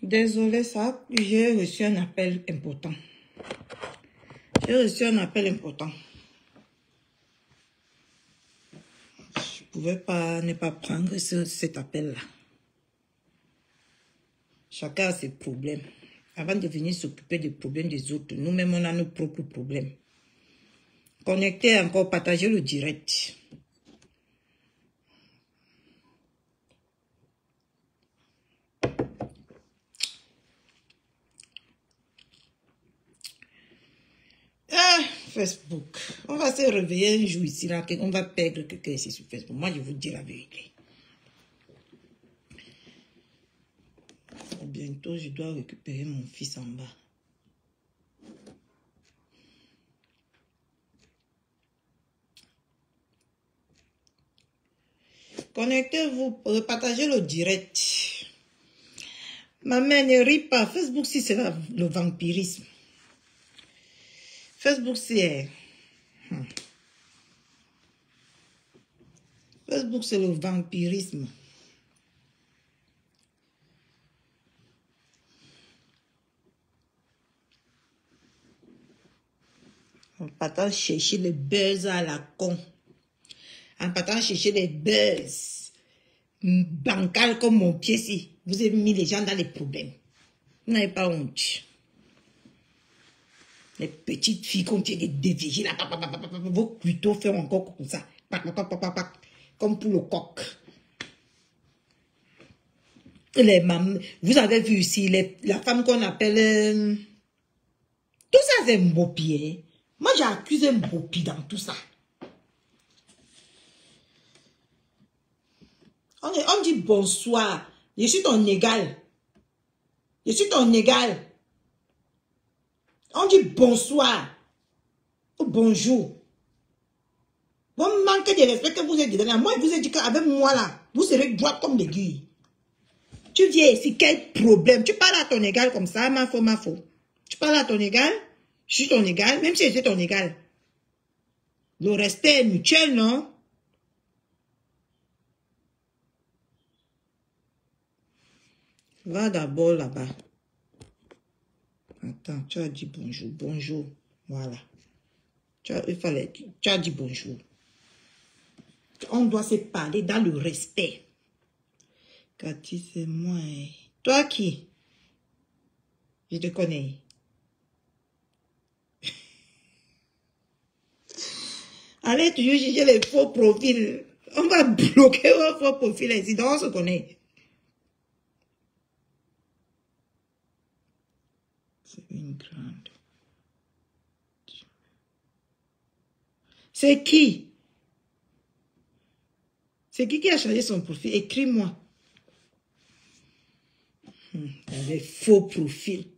Désolé, ça, j'ai reçu un appel important. J'ai reçu un appel important. Je ne pouvais pas ne pas prendre cet appel-là. Chacun a ses problèmes. Avant de venir s'occuper des problèmes des autres, nous-mêmes, on a nos propres problèmes. Connectez encore, partagez le direct. Ah, Facebook. On va se réveiller un jour ici, là, on va perdre quelqu'un ici sur Facebook. Moi, je vous dis la vérité. Bientôt, je dois récupérer mon fils en bas. Connectez-vous, partagez le direct. Ma mère ne rit pas. Facebook, si c'est le vampirisme. Facebook, c'est... Facebook, c'est le vampirisme. On partant chercher le buzz à la con. En partant chercher les buzz bancals comme mon pied-ci. Vous avez mis les gens dans les problèmes. Vous n'avez pas honte. Les petites filles qui ont été déviées là, vos cuiteaux font encore comme ça. Comme pour le coq. Les mamans, vous avez vu ici, la femme qu'on appelle... tout ça, c'est Mbopi. Hein? Moi, j'ai accusé Mbopi dans tout ça. On dit bonsoir. Je suis ton égal. Je suis ton égal. On dit bonsoir. Ou bonjour. Vous manquez de respect que vous êtes dedans. Moi, je vous ai dit qu'avec moi, là, vous serez droit comme l'aiguille. Tu viens ici, quel problème? Tu parles à ton égal comme ça, ma faux. Tu parles à ton égal, je suis ton égal, même si je suis ton égal. Le respect est mutuel, non? Va d'abord là-bas. Attends, tu as dit bonjour, bonjour. Voilà. Tu as dit bonjour. On doit se parler dans le respect. Cathy, c'est moi. Hein. Toi qui? Je te connais. Allez toujours chercher les faux profils. On va bloquer vos faux profils ici. Donc on se connaît. C'est une grande. C'est qui? C'est qui a changé son profil? Écris-moi. Les faux profils.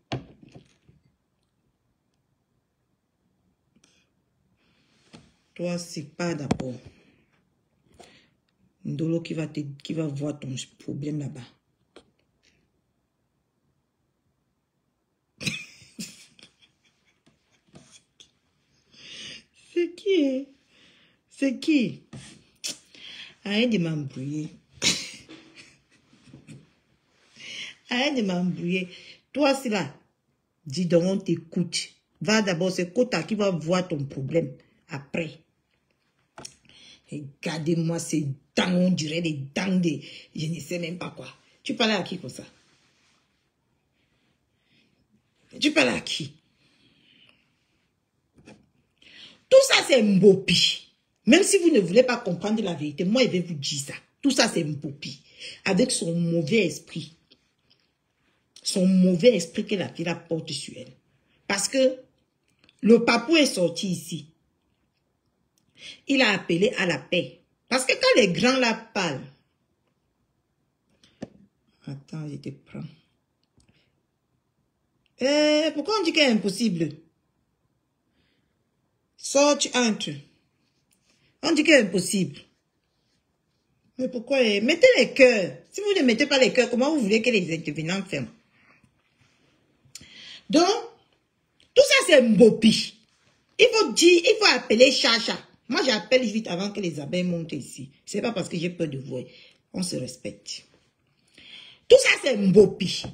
Toi, c'est pas d'abord. Ndolo qui va voir ton problème là-bas. C'est qui? C'est qui? Arrête de m'embrouiller. Arrête de m'embrouiller. Toi, c'est là. Dis donc, on t'écoute. Va d'abord, c'est Kota qui va voir ton problème après. Regardez-moi ces dents, on dirait des dents de... Je ne sais même pas quoi. Tu parles à qui comme ça? Tu parles à qui? Tout ça, c'est Mbopi. Même si vous ne voulez pas comprendre la vérité, moi, je vais vous dire ça. Tout ça, c'est Mbopi. Avec son mauvais esprit. Son mauvais esprit que la fille porte sur elle. Parce que le papou est sorti ici. Il a appelé à la paix. Parce que quand les grands là parlent... Attends, je te prends. Pourquoi on dit qu'elle est impossible? Sors, tu entres. On dit qu'elle est impossible. Mais pourquoi? Mettez les cœurs. Si vous ne mettez pas les cœurs, comment vous voulez que les intervenants fassent? Donc, tout ça c'est Mbopi. Il faut appeler Chacha. Moi j'appelle vite avant que les abeilles montent ici. C'est pas parce que j'ai peur de vous. On se respecte. Tout ça c'est Mbopi.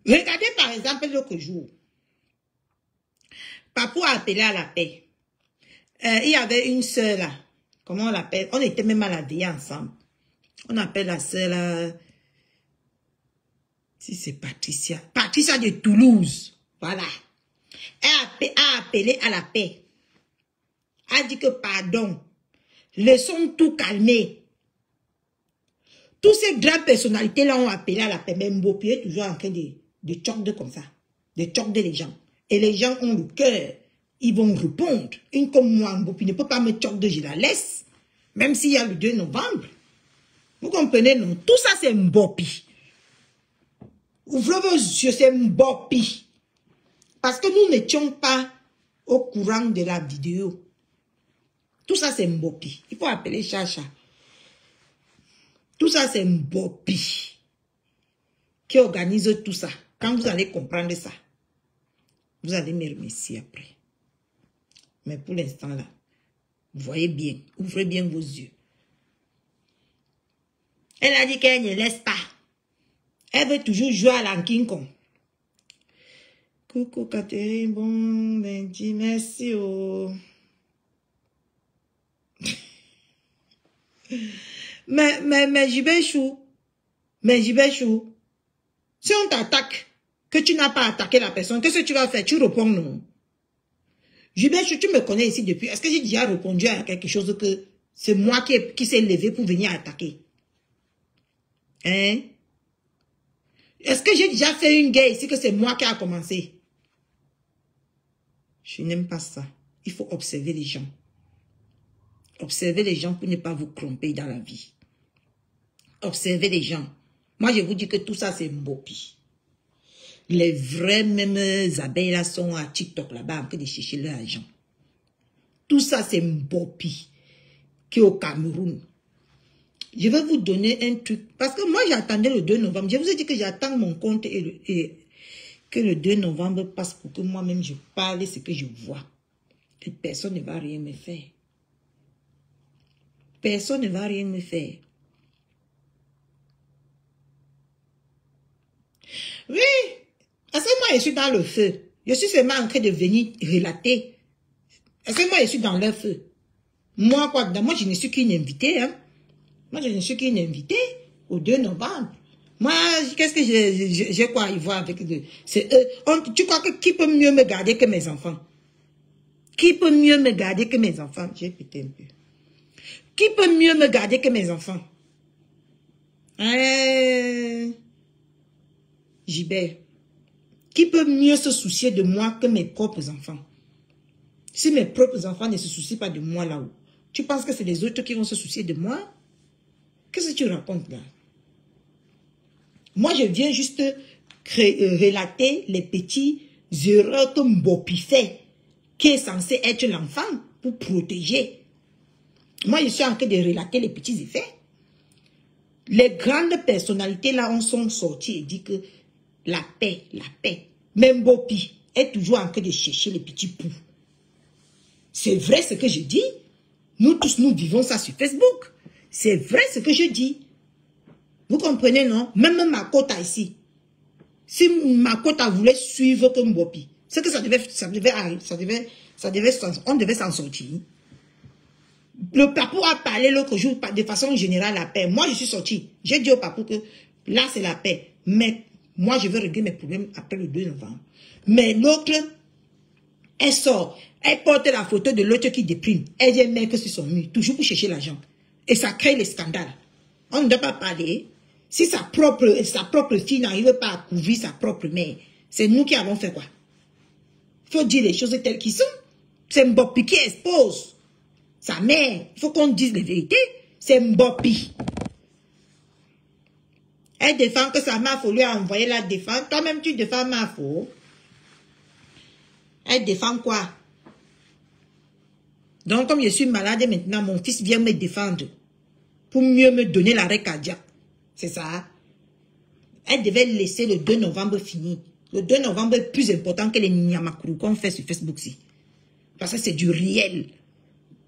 Regardez par exemple l'autre jour. Papou a appelé à la paix. Il y avait une sœur là. Comment on l'appelle? On était même à la veille ensemble. On appelle la sœur là. Si c'est Patricia. Patricia de Toulouse. Voilà. Elle a appelé à la paix. Elle a dit que pardon. Laissons tout calmer. Toutes ces grandes personnalités-là ont appelé à la paix. Même Mbopi est toujours en train de choquer comme ça. De choquer les gens. Et les gens ont le cœur. Ils vont répondre. Une comme moi, Mbopi ne peut pas me choquer, je la laisse. Même s'il y a le 2 novembre. Vous comprenez, non? Tout ça, c'est Mbopi. Ouvrez vos yeux, c'est Mbopi. Parce que nous n'étions pas au courant de la vidéo. Tout ça, c'est Mbopi. Il faut appeler Chacha. Tout ça, c'est Mbopi qui organise tout ça. Quand vous allez comprendre ça, vous allez me remercier après. Mais pour l'instant là, vous voyez bien, ouvrez bien vos yeux. Elle a dit qu'elle ne laisse pas. Elle veut toujours jouer à l'Anking Kong. Coucou Catherine, bon lundi, merci oh. Mais Jibéchou, si on t'attaque, que tu n'as pas attaqué la personne, qu'est-ce que tu vas faire? Tu réponds non. Jibéchou, tu me connais ici depuis. Est-ce que j'ai déjà répondu à quelque chose que c'est moi qui s'est levé pour venir attaquer? Hein? Est-ce que j'ai déjà fait une guerre ici que c'est moi qui a commencé? Je n'aime pas ça. Il faut observer les gens. Observez les gens pour ne pas vous tromper dans la vie. Observez les gens. Moi, je vous dis que tout ça, c'est Mbopi. Les vrais mêmes abeilles là sont à TikTok là-bas en train de chercher leur argent. Tout ça, c'est Mbopi qui est au Cameroun. Je vais vous donner un truc. Parce que moi, j'attendais le 2 novembre. Je vous ai dit que j'attends mon compte et que le 2 novembre passe pour que moi-même je parle ce que je vois. Et personne ne va rien me faire. Personne ne va rien me faire. Oui. Est-ce que moi, je suis dans le feu? Je suis seulement en train de venir relater. Est-ce que moi, je suis dans le feu? Moi, quoi? Moi, je ne suis qu'une invitée. Hein? Moi, je ne suis qu'une invitée au 2 novembre. Moi, qu'est-ce que j'ai quoi à y voir avec eux? C'est eux. Tu crois que qui peut mieux me garder que mes enfants? Qui peut mieux me garder que mes enfants? J'ai pété un peu. Qui peut mieux me garder que mes enfants? Gilbert. Qui peut mieux se soucier de moi que mes propres enfants? Si mes propres enfants ne se soucient pas de moi là-haut, tu penses que c'est les autres qui vont se soucier de moi? Qu'est-ce que tu racontes là? Moi, je viens juste relater les petits erreurs que Mbopi fait, qui est censé être l'enfant pour protéger. Moi, je suis en train de relater les petits effets. Les grandes personnalités là, on sont sortis et dit que la paix. Même Mbopi est toujours en train de chercher les petits poux. C'est vrai ce que je dis. Nous tous, nous vivons ça sur Facebook. C'est vrai ce que je dis. Vous comprenez, non? Même Makota ici. Si Makota voulait suivre comme Mbopi, c'est que on devait s'en sortir. Le papou a parlé l'autre jour de façon générale la paix. Moi, je suis sorti. J'ai dit au papou que là, c'est la paix. Mais moi, je vais régler mes problèmes après le 2 novembre. Mais l'autre, elle sort. Elle porte la photo de l'autre qui déprime. Elle dit mec sur son mur, toujours pour chercher l'argent. Et ça crée les scandales. On ne doit pas parler. Si sa propre fille n'arrive pas à couvrir sa propre mère, c'est nous qui avons fait quoi? Il faut dire les choses telles qu'elles sont. C'est Mbopi qui expose sa mère. Il faut qu'on dise les vérités. C'est Mbopi. Elle défend que sa mère, il faut lui envoyer la défense. Toi-même, tu défends ma faux. Elle défend quoi? Donc, comme je suis malade maintenant, mon fils vient me défendre pour mieux me donner l'arrêt cardiaque. C'est ça. Elle devait laisser le 2 novembre fini. Le 2 novembre est plus important que les Nyamakourou qu'on fait sur Facebook-ci. Parce que c'est du réel.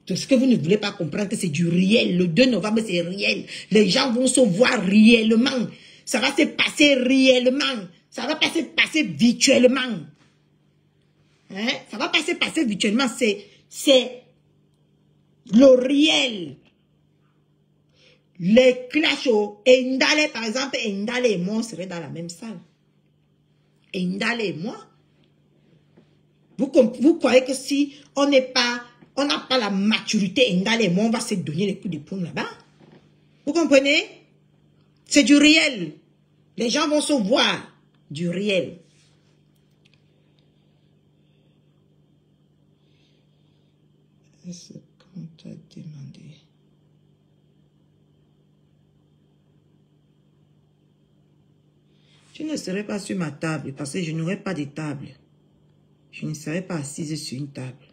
Tout ce que vous ne voulez pas comprendre, que c'est du réel. Le 2 novembre, c'est réel. Les gens vont se voir réellement. Ça va se passer réellement. Ça va passer virtuellement. Hein? Ça va passer virtuellement. C'est le réel. Les clashs, Ndale, par exemple, Ndale et moi, on serait dans la même salle. Ndale et moi. Vous croyez que si on n'a pas la maturité, Ndale et moi, on va se donner les coups de poing là-bas? Vous comprenez? C'est du réel. Les gens vont se voir du réel. Est-ce qu'on t'a demandé? Je ne serai pas sur ma table parce que je n'aurai pas de table. Je ne serai pas assise sur une table.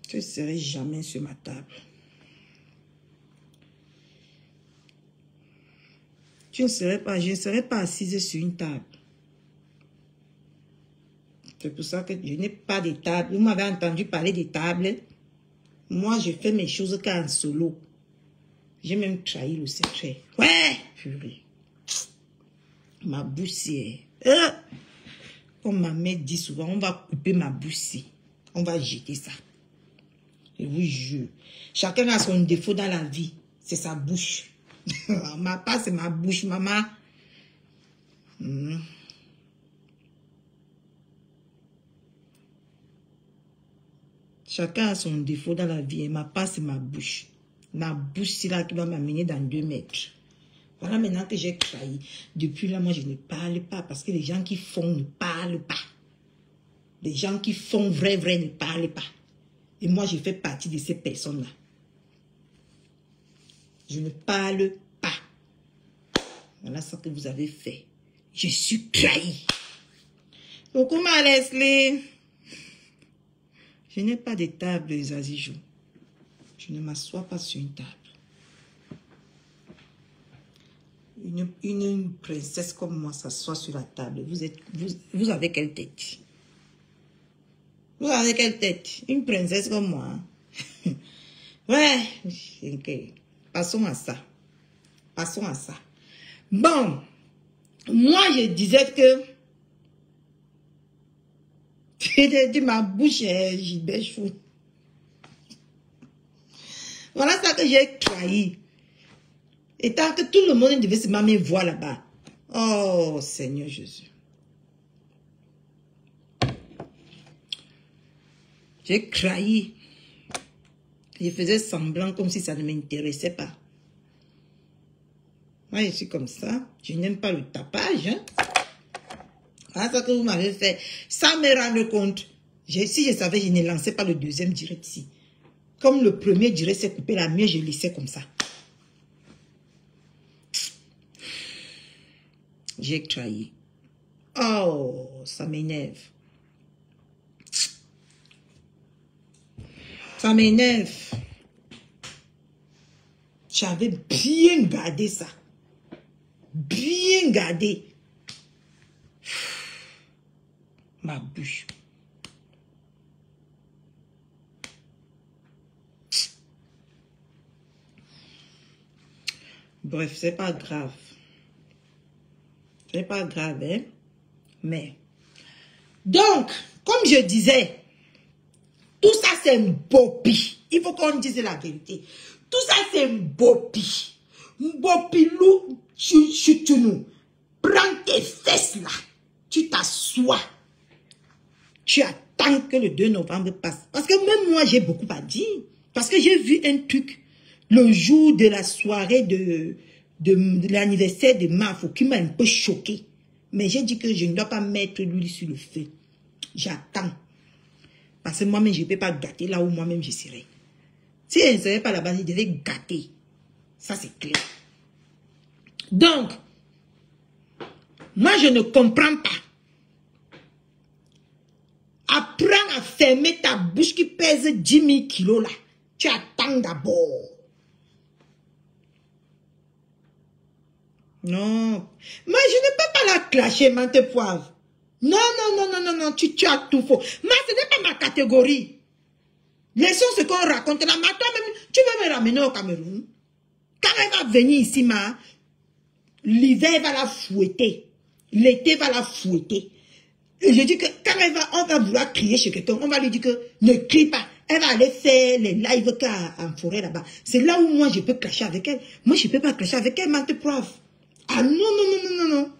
Je ne serai jamais sur ma table. Je ne serai pas assise sur une table. C'est pour ça que je n'ai pas de table. Vous m'avez entendu parler de tables. Moi, je fais mes choses qu'en solo. J'ai même trahi le secret. Ouais, purée. Ma bouche, comme ma mère dit souvent, on va couper ma bouche. On va jeter ça. Je vous jure. Chacun a son défaut dans la vie. C'est sa bouche. Ma part, c'est ma bouche, maman. Chacun a son défaut dans la vie. Et ma part, c'est ma bouche. Ma bouche, c'est là qui va m'amener dans 2 mètres. Voilà maintenant que j'ai trahi. Depuis là, moi, je ne parle pas parce que les gens qui font ne parlent pas. Les gens qui font vrai ne parlent pas. Et moi, je fais partie de ces personnes-là. Je ne parle pas. Voilà ce que vous avez fait. Je suis trahi. Coucou ma Leslie. Je n'ai pas de table, les Azijou. Je ne m'assois pas sur une table. Une princesse comme moi s'assoit sur la table. Vous avez quelle tête? Vous avez quelle tête? Une princesse comme moi. Ouais. Okay. Passons à ça. Passons à ça. Bon. Moi, je disais que... de ma bouche, j'y bêche fou. Voilà ça que j'ai trahi. Et tant que tout le monde devait se me voir là-bas. Oh, Seigneur Jésus. J'ai trahi. Je faisais semblant comme si ça ne m'intéressait pas. Moi, je suis comme ça. Je n'aime pas le tapage. Hein? Voilà ça que vous m'avez fait. Sans me rendre compte. Si je savais, je ne lançais pas le deuxième direct ici. Comme le premier direct s'est coupé, la mienne, je laissais comme ça. J'ai trahi. Oh, ça m'énerve. Ça m'énerve. J'avais bien gardé ça. Bien gardé. Ma bouche. Bref, c'est pas grave. C'est pas grave, hein. Mais. Donc, comme je disais, tout ça c'est un bopi. Il faut qu'on dise la vérité. Tout ça c'est un bopi. Un bopi loup, tu nous. Prends tes fesses là. Tu t'assois. Tu attends que le 2 novembre passe. Parce que même moi, j'ai beaucoup à dire. Parce que j'ai vu un truc le jour de la soirée de l'anniversaire de Mafo qui m'a un peu choqué. Mais j'ai dit que je ne dois pas mettre l'huile sur le feu. J'attends. Parce que moi-même, je ne peux pas gâter là où moi-même je serai. Si je ne serais pas là-bas, je devais gâter. Ça, c'est clair. Donc, moi, je ne comprends pas. Apprends à fermer ta bouche qui pèse 10 000 kilos là. Tu attends d'abord. Non. Moi, je ne peux pas la clasher, menthe poivre. Non, tu as tout faux. Mais ce n'est pas ma catégorie. Laissons ce qu'on raconte là. Mais toi-même, tu vas me ramener au Cameroun. Quand elle va venir ici, l'hiver va la fouetter. L'été va la fouetter. Et je dis que quand on va vouloir crier chez quelqu'un, on va lui dire que ne crie pas. Elle va aller faire les lives en forêt là-bas. C'est là où moi je peux clasher avec elle. Moi je ne peux pas clasher avec elle, mente prof. Ah non, non, non, non, non, non.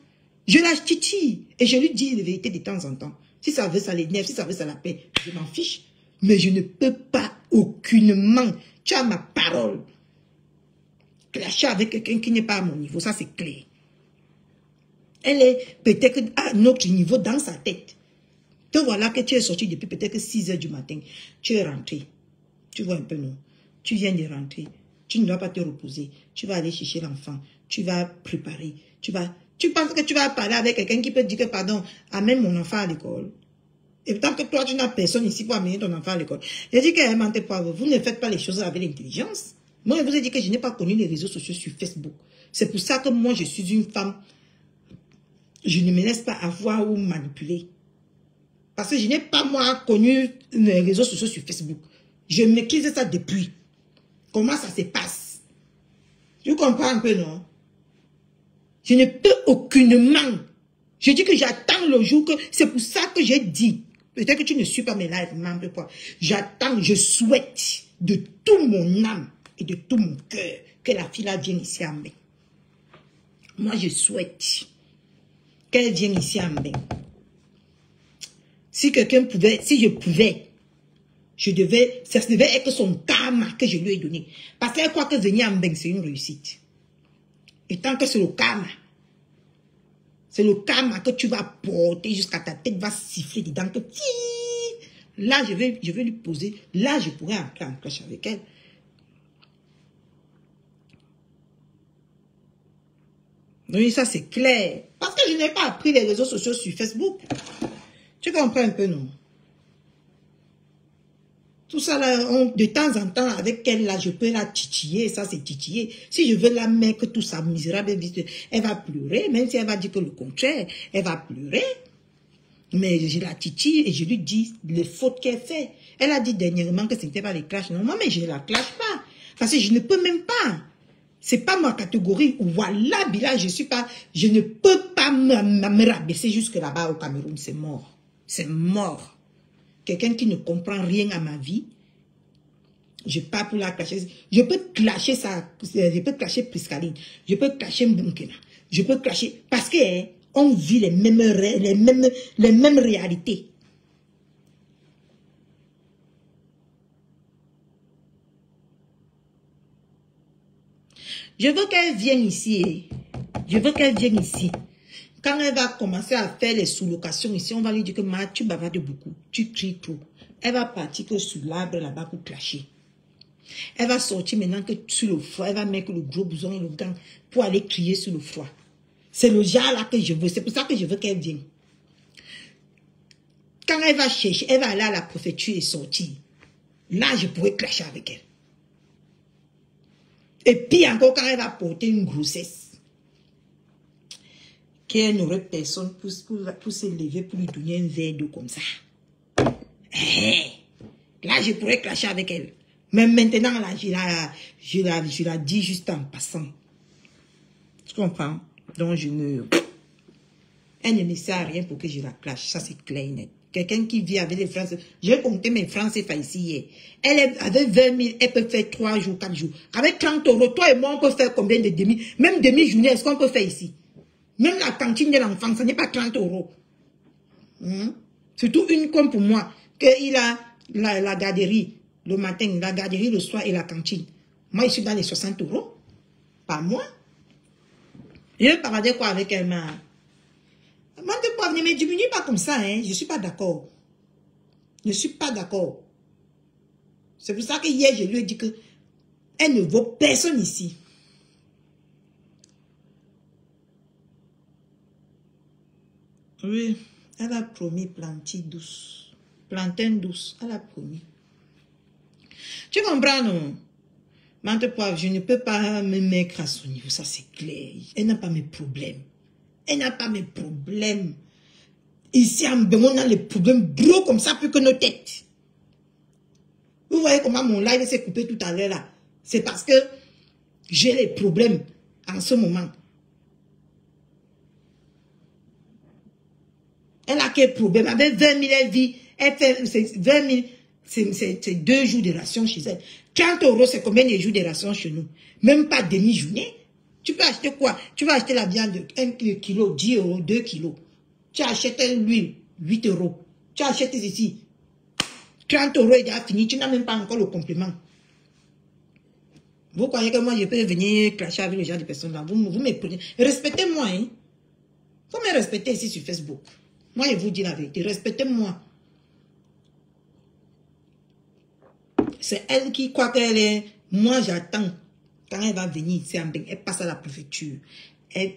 Je la titille et je lui dis la vérité de temps en temps. Si ça veut, ça l'énerve, si ça veut, ça la paie. Je m'en fiche. Mais je ne peux pas aucunement. Tu as ma parole. Clasher avec quelqu'un qui n'est pas à mon niveau, ça c'est clair. Elle est peut-être à notre niveau dans sa tête. Te voilà que tu es sorti depuis peut-être 6 heures du matin. Tu es rentré. Tu vois un peu, non? Tu viens de rentrer. Tu ne dois pas te reposer. Tu vas aller chercher l'enfant. Tu vas préparer. Tu penses que tu vas parler avec quelqu'un qui peut te dire que, pardon, amène mon enfant à l'école. Et tant que toi, tu n'as personne ici pour amener ton enfant à l'école. Je dis que, mentez pas, vous ne faites pas les choses avec l'intelligence. Moi, je vous ai dit que je n'ai pas connu les réseaux sociaux sur Facebook. C'est pour ça que moi, je suis une femme. Je ne me laisse pas avoir ou manipuler. Parce que je n'ai pas, moi, connu les réseaux sociaux sur Facebook. Je maîtrise ça depuis. Comment ça se passe? Tu comprends un peu, non? Je ne peux aucunement. Je dis que j'attends le jour que... C'est pour ça que j'ai dit. Peut-être que tu ne suis pas mes lives, mais quoi. J'attends, je souhaite de tout mon âme et de tout mon cœur que la fille là vienne ici à Mbeng. Moi, je souhaite qu'elle vienne ici à Mbeng. Si quelqu'un pouvait, si je pouvais, ça devait être son karma que je lui ai donné. Parce qu'elle croit que venir à Mbeng, c'est une réussite. Et tant que c'est le karma que tu vas porter jusqu'à ta tête va siffler dedans. Que, là, je vais lui poser, là, je pourrais entrer en clash avec elle. Oui, ça c'est clair. Parce que je n'ai pas appris les réseaux sociaux sur Facebook. Tu comprends un peu, non? Tout ça là, de temps en temps, avec elle là, je peux la titiller, ça c'est titiller. Si je veux la mettre tout ça misérable, elle va pleurer, même si elle va dire que le contraire, elle va pleurer. Mais je la titille et je lui dis les fautes qu'elle fait. Elle a dit dernièrement que ce n'était pas les clashs. Non, mais je ne la clash pas. Parce que je ne peux même pas. C'est pas ma catégorie. Voilà, Bila, je ne peux pas me rabaisser jusque là-bas au Cameroun. C'est mort. C'est mort. Quelqu'un qui ne comprend rien à ma vie, je pars pour la clasher. Je peux clasher ça, je peux clasher Priscaline, je peux clasher Mbunkena, je peux clasher, parce que on vit les mêmes réalités. Je veux qu'elle vienne ici. Je veux qu'elle vienne ici. Quand elle va commencer à faire les sous-locations ici, on va lui dire que tu bavardes beaucoup, tu cries trop. Elle va partir que sous l'arbre là-bas pour clasher. Elle va sortir maintenant que sur le froid, elle va mettre le gros blouson et le gant pour aller crier sur le froid. C'est le genre là que je veux. C'est pour ça que je veux qu'elle vienne. Quand elle va chercher, elle va aller à la préfecture et sortir. Là, je pourrais clasher avec elle. Et puis encore, quand elle va porter une grossesse, qu'elle n'aurait personne pour se lever, pour lui donner un verre d'eau comme ça. Là, je pourrais clasher avec elle. Mais maintenant, là, je la dis juste en passant. Tu comprends? Donc, elle ne me sert à rien pour que je la clash. Ça, c'est clair et net. Quelqu'un qui vit avec les Français. J'ai compté mes francs CFA ici hier. Elle avec 20 000, elle peut faire 3 jours, 4 jours. Avec 30 €, toi et moi, on peut faire combien de demi? Même demi-journée, est-ce qu'on peut faire ici? Même la cantine de l'enfant, ce n'est pas 30 €. Surtout une comme pour moi, qu'il a la garderie le matin, la garderie le soir et la cantine. Moi, je suis dans les 60 € par mois. Je parlais quoi avec elle, mais... Moi, ne me diminue pas comme ça, hein. Je ne suis pas d'accord. Je ne suis pas d'accord. C'est pour ça que hier, je lui ai dit que elle ne vaut personne ici. Oui, elle a promis plantain douce. Plantain douce, elle a promis. Tu comprends, non? Mante poivre, je ne peux pas me mettre à son niveau, ça c'est clair. Elle n'a pas mes problèmes. Elle n'a pas mes problèmes. Ici, en Mbeng, on a les problèmes gros comme ça, plus que nos têtes. Vous voyez comment mon live s'est coupé tout à l'heure là? C'est parce que j'ai les problèmes en ce moment. Elle a quel problème? Avec 20 000, elle vit. Elle fait 20 000. C'est 2 jours de ration chez elle. 30 euros, c'est combien de jours de ration chez nous? Même pas demi-journée. Tu peux acheter quoi? Tu vas acheter la viande de 1 kg, 10 euros, 2 kilos. Tu achètes l'huile, 8 euros. Tu achètes ici 30 euros et déjà fini. Tu n'as même pas encore le complément. Vous croyez que moi, je peux venir clasher avec les gens de personnes là? Vous me prenez. Respectez-moi, hein. Vous me respectez ici sur Facebook. Moi, je vous dis la vérité. Respectez-moi. C'est elle qui croit qu'elle est... Moi, j'attends. Quand elle va venir ici, elle passe à la préfecture.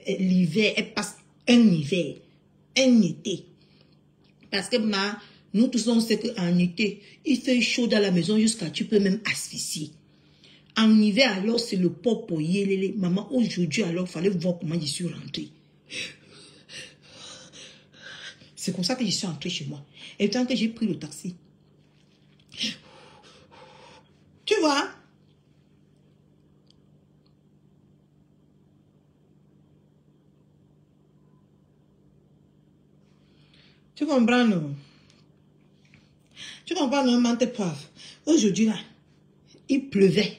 L'hiver, elle passe un hiver. Un été. Parce que nous tous, on sait qu'en été, il fait chaud dans la maison jusqu'à tu peux même asphyxier. En hiver, alors, c'est le popo yélélé. Maman, aujourd'hui, alors, il fallait voir comment je suis rentrée. C'est comme ça que je suis entrée chez moi. Et tant que j'ai pris le taxi. Tu vois? Tu comprends, non? Tu comprends, non, mentez pas. Aujourd'hui, là, il pleuvait.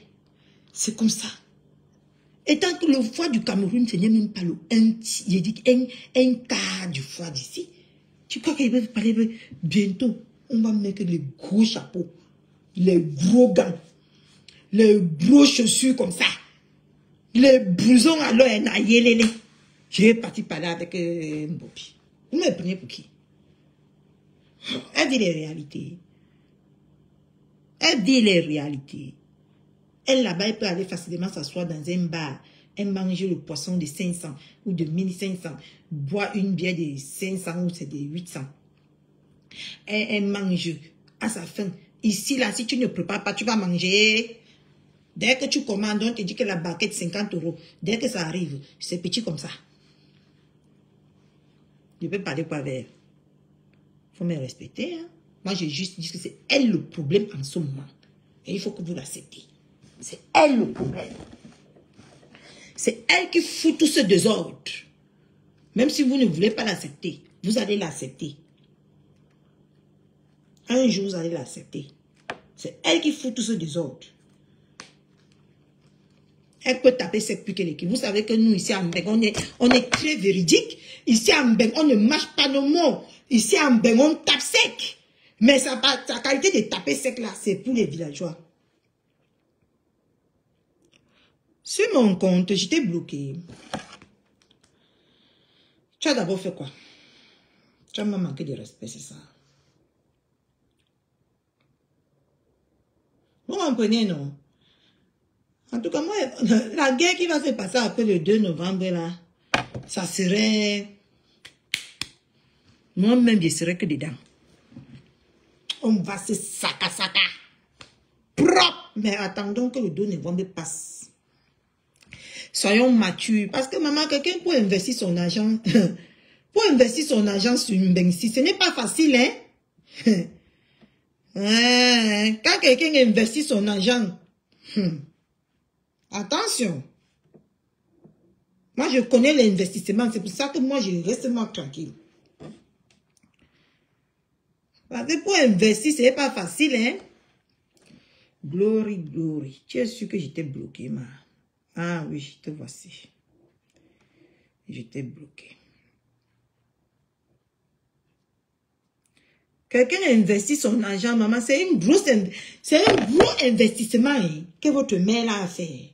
C'est comme ça. Et tant que le foie du Cameroun, ce n'est même pas le j'ai dit un quart du foie d'ici. Tu crois qu'il va parler bientôt? On va mettre les gros chapeaux, les gros gants, les gros chaussures comme ça, les blousons alors naïelélé. Je vais partir parler avec Mbopi. Vous me prenez pour qui? Elle dit les réalités. Elle dit les réalités. Elle là-bas, elle peut aller facilement s'asseoir dans un bar. Elle mange le poisson de 500 ou de 1500. Boire une bière de 500 ou c'est de 800. Elle mange à sa faim. Ici, là, si tu ne prépares pas, tu vas manger. Dès que tu commandes, on te dit que la barquette 50 euros. Dès que ça arrive, c'est petit comme ça. Je peux parler quoi avec elle. Il faut me respecter. Hein? Moi, j'ai juste dit que c'est elle le problème en ce moment. Et il faut que vous l'acceptez. C'est elle le problème. C'est elle qui fout tout ce désordre. Même si vous ne voulez pas l'accepter, vous allez l'accepter. Un jour, vous allez l'accepter. C'est elle qui fout tout ce désordre. Elle peut taper sec plus que l'équipe. Vous savez que nous, ici à Mbeng, on est très véridique. Ici à Mbeng, on ne mâche pas nos mots. Ici à Mbeng, on tape sec. Mais sa qualité de taper sec là, c'est pour les villageois. Sur mon compte, j'étais bloqué. Tu as d'abord fait quoi? Tu as manqué de respect, c'est ça. Vous comprenez, non? En tout cas, moi, la guerre qui va se passer après le 2 novembre, là, ça serait... Moi-même, je serais que dedans. On va se saka. Propre. Mais attendons que le 2 novembre passe. Soyons matures. Parce que, maman, quelqu'un pour investir son argent... pour investir son argent sur une Mbengsi, ce n'est pas facile, hein? Quand quelqu'un investit son argent... Attention. Moi, je connais l'investissement. C'est pour ça que moi, je reste moi tranquille. Parce que pour investir, ce n'est pas facile, hein. Glory, glory. Tu es sûr que j'étais bloqué, ma. Ah oui, te voici. J'étais bloqué. Quelqu'un investit son argent, maman. C'est un gros investissement hein, que votre mère a fait.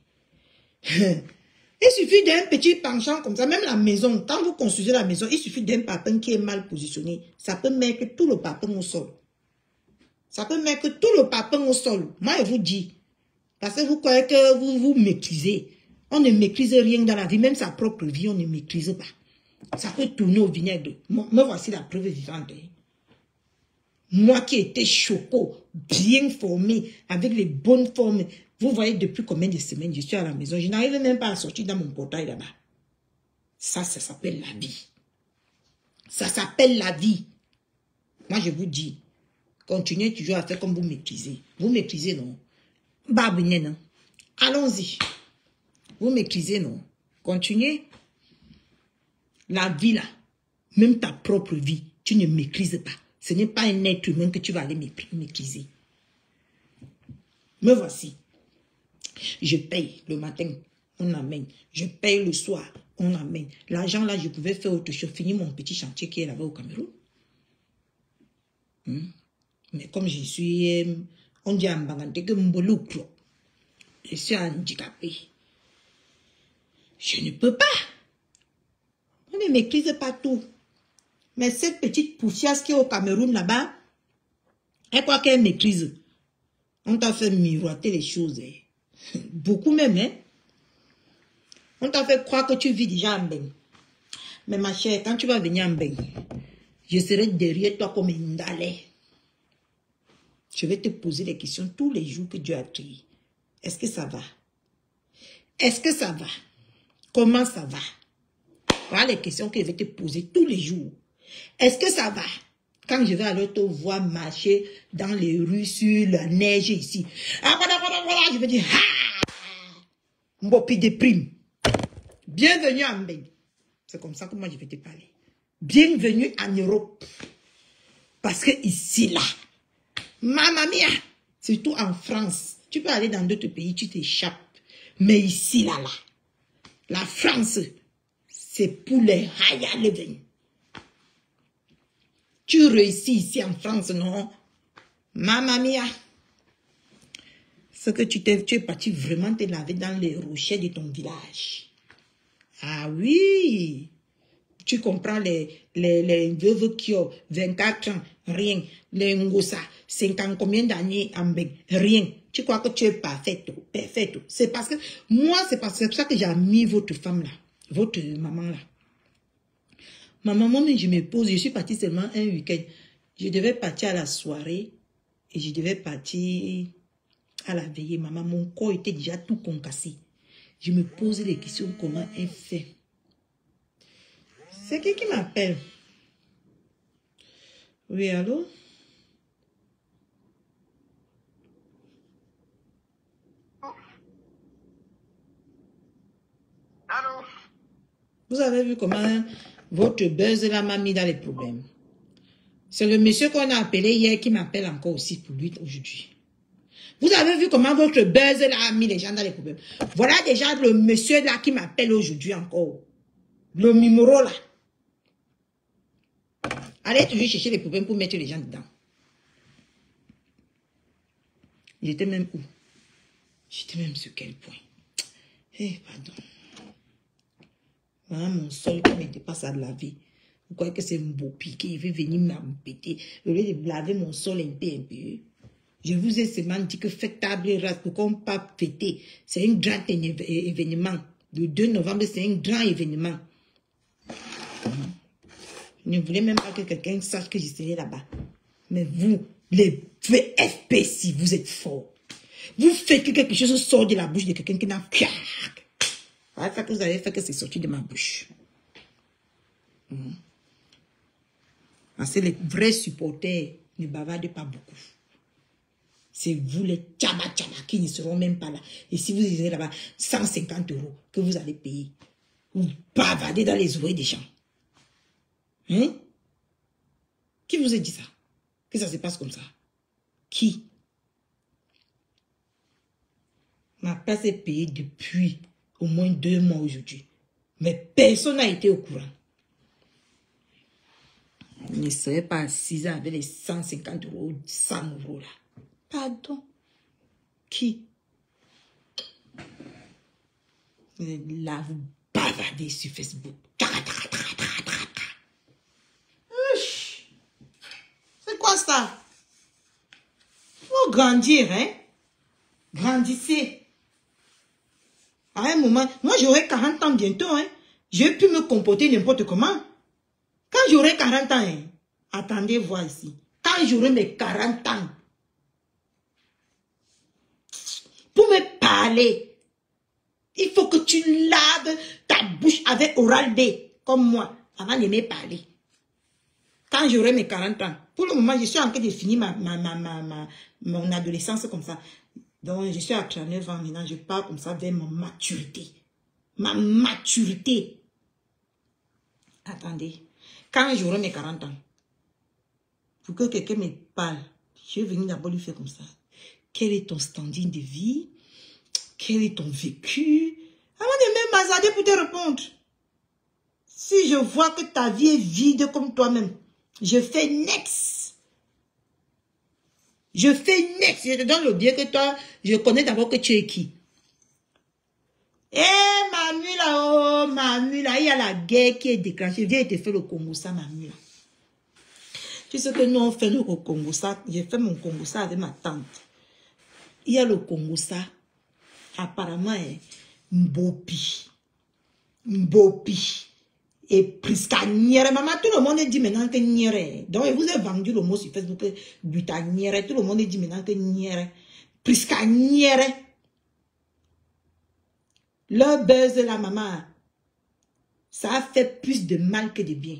Il suffit d'un petit penchant comme ça, même la maison, quand vous construisez la maison, il suffit d'un papin qui est mal positionné. Ça peut mettre tout le papin au sol. Ça peut mettre tout le papin au sol. Moi, je vous dis, parce que vous croyez que vous maîtrisez. On ne maîtrise rien dans la vie, même sa propre vie, on ne maîtrise pas. Ça peut tourner au vinaigre. Me voici la preuve vivante. Moi qui étais choco, bien formé, avec les bonnes formes. Vous voyez depuis combien de semaines je suis à la maison. Je n'arrive même pas à sortir dans mon portail là-bas. Ça s'appelle la vie. Ça s'appelle la vie. Moi, je vous dis, continuez toujours à faire comme vous maîtrisez. Vous maîtrisez, non? Babouine, non? Allons-y. Vous maîtrisez, non? Continuez. La vie, là, même ta propre vie, tu ne maîtrises pas. Ce n'est pas un être humain que tu vas aller maîtriser. Me voici. Je paye le matin, on amène. Je paye le soir, on amène. L'argent là, je pouvais faire autre chose, finir mon petit chantier qui est là-bas au Cameroun. Mais comme je suis, on dit en Bangante que Mbolouklo, je suis handicapé. Je ne peux pas. On ne maîtrise pas tout. Mais cette petite poussière qui est au Cameroun là-bas, elle croit qu'elle maîtrise. On t'a fait miroiter les choses. Beaucoup même, hein. On t'a fait croire que tu vis déjà en Beng. Mais ma chère, quand tu vas venir en Beng, je serai derrière toi comme une Ndalais. Je vais te poser des questions tous les jours que Dieu a créé. Est-ce que ça va? Est-ce que ça va? Comment ça va? Voilà les questions que je vais te poser tous les jours. Est-ce que ça va? Quand je vais alors te voir marcher dans les rues sur la neige ici. Ah, voilà, je vais dire, ah! Mbopi déprime. Bienvenue en Beng. C'est comme ça que moi je vais te parler. Bienvenue en Europe. Parce que ici, là, mamma mia, surtout en France, tu peux aller dans d'autres pays, tu t'échappes. Mais ici, là, la France, c'est pour les higher living. Tu réussis ici en France, non? Mamma mia. C'est que tu es parti vraiment te laver dans les rochers de ton village. Ah oui. Tu comprends les veuves qui ont 24 ans, rien. Les Ngosa, 50 combien d'années en Beng, rien. Tu crois que tu es parfait, perfect. C'est parce que, moi, c'est pour ça que j'ai mis votre femme là, votre maman là. Ma maman, je me pose, je suis partie seulement un week-end. Je devais partir à la soirée et je devais partir à la veillée. Maman, mon corps était déjà tout concassé. Je me pose les questions, comment elle fait. C'est qui m'appelle? Oui, allô? Allô? Vous avez vu comment votre buzz là m'a mis dans les problèmes. C'est le monsieur qu'on a appelé hier qui m'appelle encore aussi pour lui aujourd'hui. Vous avez vu comment votre buzz là a mis les gens dans les problèmes. Voilà déjà le monsieur là qui m'appelle aujourd'hui encore. Le numéro là. Allez toujours chercher les problèmes pour mettre les gens dedans. J'étais même où? J'étais même sur quel point? Pardon. Voilà mon sol qui n'était pas à laver. Vous croyez que c'est un beau piqué, il veut venir m'embêter. Au lieu de laver mon sol un peu. Je vous ai seulement dit que faites table rase pour qu'on ne pas fêter. C'est un grand événement. Le 2 novembre, c'est un grand événement. Je ne voulais même pas que quelqu'un sache que je serai là-bas. Mais vous, les VFP, si vous êtes forts, vous faites que quelque chose sorte de la bouche de quelqu'un qui n'a pas. Voilà ça que vous avez fait que c'est sorti de ma bouche. Parce que les vrais supporters ne bavardent pas beaucoup. C'est vous les tchaba qui ne seront même pas là. Et si vous irez là-bas, 150 € que vous allez payer. Vous bavardez dans les oreilles des gens. Hein? Qui vous a dit ça? Que ça se passe comme ça? Qui? Ma place est payée depuis au moins 2 mois aujourd'hui. Mais personne n'a été au courant. Je ne serais pas assise avec les 150 €, 100 € là. Pardon. Qui? Là, vous bavardez sur Facebook. C'est quoi ça? Faut grandir, hein? Grandissez. À un moment, moi j'aurai 40 ans bientôt, hein? Je vais plus me comporter n'importe comment. Quand j'aurai 40 ans, hein? Attendez voir ici. Quand j'aurai mes 40 ans, pour me parler, il faut que tu laves ta bouche avec Oral-B, comme moi, avant de me parler. Quand j'aurai mes 40 ans, pour le moment, je suis en train de finir mon adolescence comme ça. Donc, je suis à 39 ans maintenant, je parle comme ça vers ma maturité. Ma maturité. Attendez, quand j'aurai mes 40 ans, pour que quelqu'un me parle, je vais venir d'abord lui faire comme ça. Quel est ton standing de vie? Quel est ton vécu? Avant de même m'hasarder pour te répondre. Si je vois que ta vie est vide comme toi-même, je fais next. Je fais next. Je te donne le bien que toi, je connais d'abord que tu es qui. Eh, Mamula, oh, Mamula, il y a la guerre qui est déclenchée. Viens, te faire le Congo, ça, Mamula. Tu sais que nous, on fait le Congo, ça. J'ai fait mon Congo, ça avec ma tante. Il y a le Congo, ça. Apparemment, Mbopi. Mbopi. Et Priska Niere. Maman, tout le monde dit maintenant que Niere. Donc, je vous ai vendu le mot sur Facebook, Buta Niere. Tout le monde dit maintenant que Niere. Priska Niere. Le buzz de la maman, ça a fait plus de mal que de bien.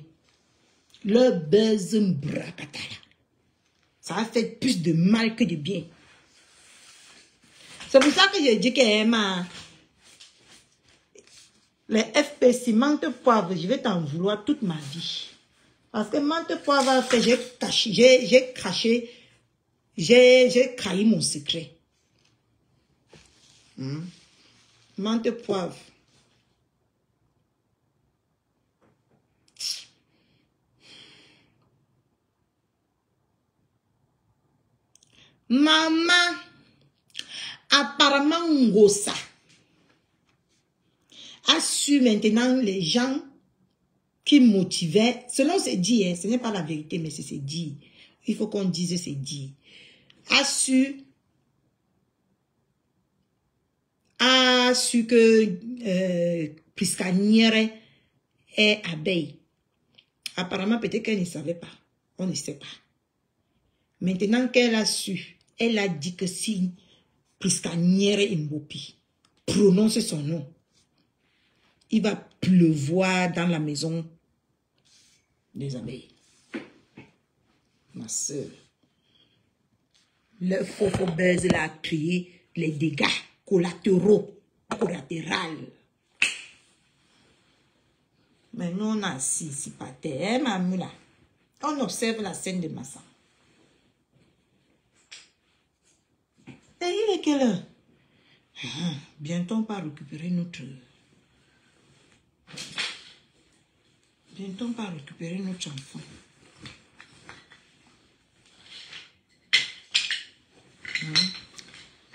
Le buzz mbrakatala. Ça a fait plus de mal que de bien. C'est pour ça que je dis que Emma, les FPC, menthe poivre, je vais t'en vouloir toute ma vie. Parce que menthe poivre, j'ai craché, j'ai trahi mon secret. Menthe poivre. Maman, apparemment, Ngosa a su maintenant les gens qui motivaient, selon c'est dit, hein, ce n'est pas la vérité, mais c'est dit. Il faut qu'on dise c'est dit. A su que Priska Niere est abeille. Apparemment, peut-être qu'elle ne savait pas. On ne sait pas. Maintenant qu'elle a su, elle a dit que si Priska Niere Mbopi prononce son nom, il va pleuvoir dans la maison des abeilles. Ma soeur, le faux buzz a créé les dégâts collatéraux. Mais nous, on a assis, si pas terre, hein, Mamula. On observe la scène de Massa. Et il est quelle heure? Bientôt, on va récupérer notre... Bientôt, on va récupérer notre enfant.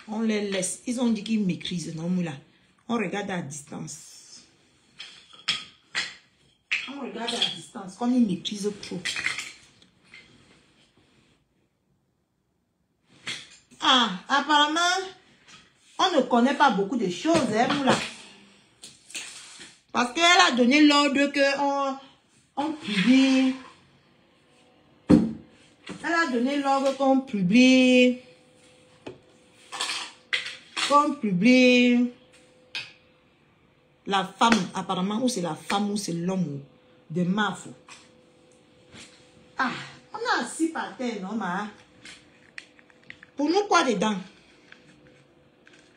On les laisse. Ils ont dit qu'ils maîtrisent, non, Moula. On regarde à distance. On regarde à distance, comme ils maîtrisent trop. Ah, apparemment, on ne connaît pas beaucoup de choses, hein, Moula. Parce qu'elle a donné l'ordre qu'on publie. Elle a donné l'ordre qu'on publie. Qu'on publie la femme, apparemment, ou c'est la femme ou c'est l'homme de Mafo. Ah, on a assis par terre, non, ma? Pour nous, quoi dedans?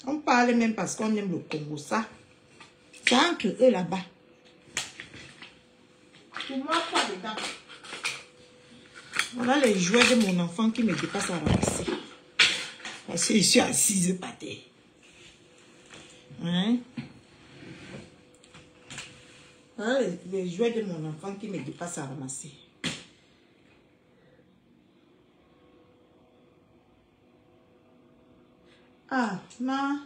On parle même parce qu'on aime le Congo, ça. C'est entre eux là-bas. Pour moi, quoi dedans? Voilà les jouets de mon enfant qui me dépassent à ramasser. Parce que je suis assise par terre. Hein? Voilà les jouets de mon enfant qui me dépassent à ramasser. Ah, non.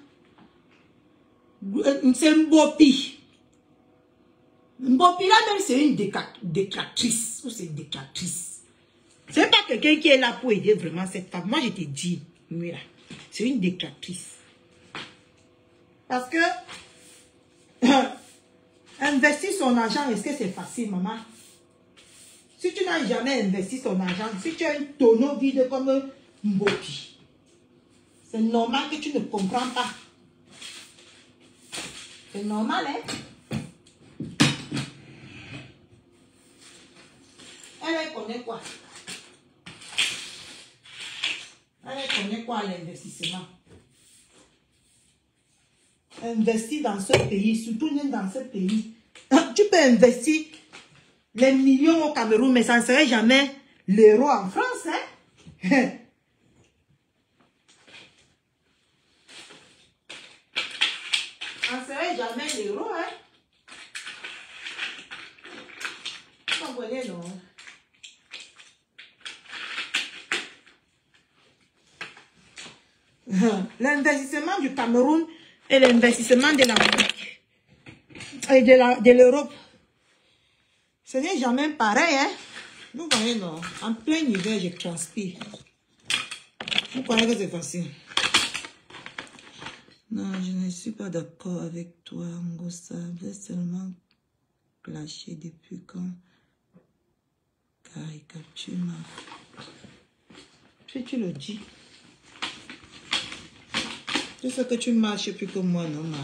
C'est Mbopi. Mbopi là même c'est une détractrice. Ou c'est une détractrice. C'est pas quelqu'un qui est là pour aider vraiment cette femme. Moi je te dis, voilà, c'est une détractrice. Parce que investir son argent, est-ce que c'est facile, maman? Si tu n'as jamais investi ton argent, si tu as un tonneau vide comme Mbopi, c'est normal que tu ne comprends pas. C'est normal, hein? Elle connaît quoi? Elle connaît quoi l'investissement? Investir dans ce pays, surtout dans ce pays. Tu peux investir les millions au Cameroun, mais ça ne serait jamais l'euro en France, hein. On ne serait jamais l'euro, hein. Vous comprenez, non? L'investissement du Cameroun et l'investissement de l'Amérique et de l'Europe, ce n'est jamais pareil, hein. Vous voyez, non? En plein hiver, je transpire. Vous croyez que c'est facile? Non, je ne suis pas d'accord avec toi, Ngossa. Vous êtes seulement clashé depuis quand? Caricature. Puis tu le dis. C'est ce que tu marches plus que moi, non, ma.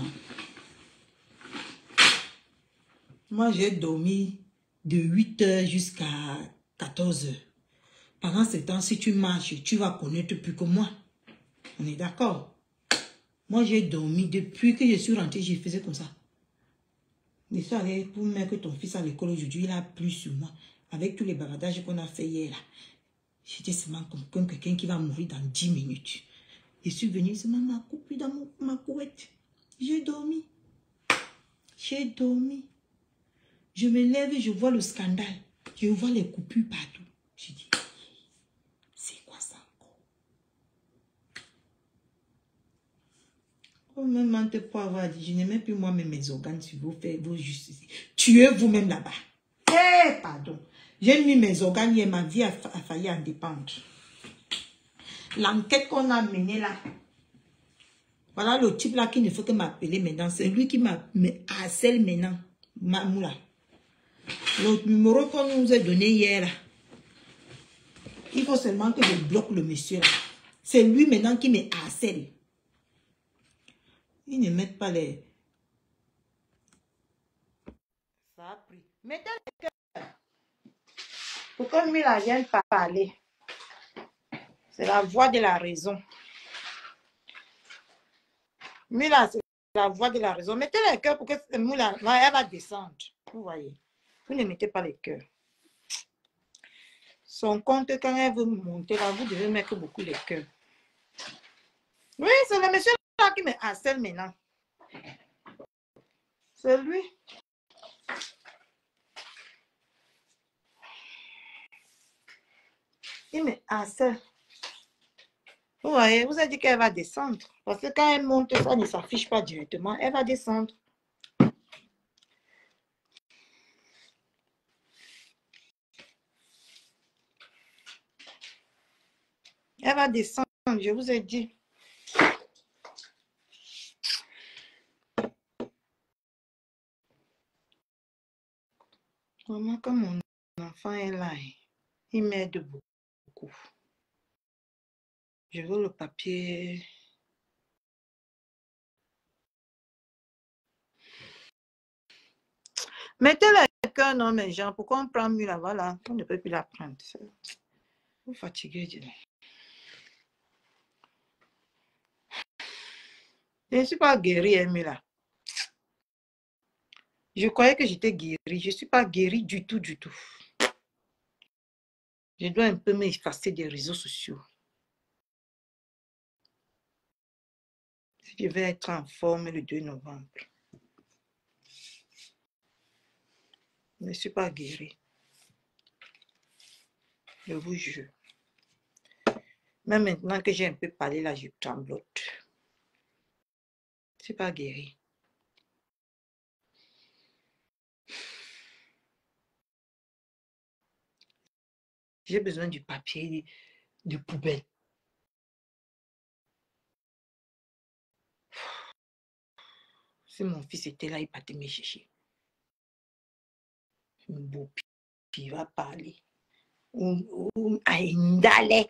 Moi, j'ai dormi de 8 heures jusqu'à 14 heures. Pendant ce temps, si tu marches, tu vas connaître plus que moi. On est d'accord? Moi, j'ai dormi depuis que je suis rentrée, je faisais comme ça. Je suis allée pour mettre ton fils à l'école aujourd'hui, il a plu sur moi. Avec tous les bavardages qu'on a fait hier, là. J'étais seulement comme quelqu'un qui va mourir dans 10 minutes. Je suis venue seulement m'a coupé dans ma couette. J'ai dormi. J'ai dormi. Je me lève et je vois le scandale. Je vois les coupures partout. Je dis, c'est quoi ça encore? Oh, même menteur pour avoir dit, je n'aimais plus moi-même mes organes si vous faites vos justices. Tuez vous-même là-bas. Eh, pardon. J'ai mis mes organes et ma vie a failli en dépendre. L'enquête qu'on a menée là. Voilà le type là qui ne fait que m'appeler maintenant. C'est lui qui me harcèle maintenant. Mamoula. Le numéro qu'on nous a donné hier là. Il faut seulement que je bloque le monsieur là. C'est lui maintenant qui me harcèle. Ils ne mettent pas les... Ça a pris. Mettez le cœur. Pourquoi lui là vienne pas parler? C'est la voix de la raison. Mila, c'est la voix de la raison. Mettez les cœurs pour que Mila, elle va descendre. Vous voyez. Vous ne mettez pas les cœurs. Son compte, quand elle veut monter là, vous devez mettre beaucoup les cœurs. Oui, c'est le monsieur là qui me harcèle maintenant. C'est lui. Il me harcèle. Vous voyez, vous avez dit qu'elle va descendre. Parce que quand elle monte, ça ne s'affiche pas directement. Elle va descendre. Elle va descendre, je vous ai dit. Vraiment, comme mon enfant est là, il m'aide beaucoup. Je veux le papier. Mettez-la avec un homme, mes gens. Pourquoi on prend mieux là, voilà. On ne peut plus la prendre. Vous fatiguez, Dieu. Je ne suis pas guérie, Mila. Je croyais que j'étais guérie. Je ne suis pas guérie du tout, du tout. Je dois un peu m'effacer des réseaux sociaux. Si je vais être en forme le 2 novembre. Je ne suis pas guérie. Je vous jure. Même maintenant que j'ai un peu parlé là, je tremblote. Je ne suis pas guérie. J'ai besoin du papier de poubelle. Si mon fils était là, il partait me chercher. Il va parler. Aïndale.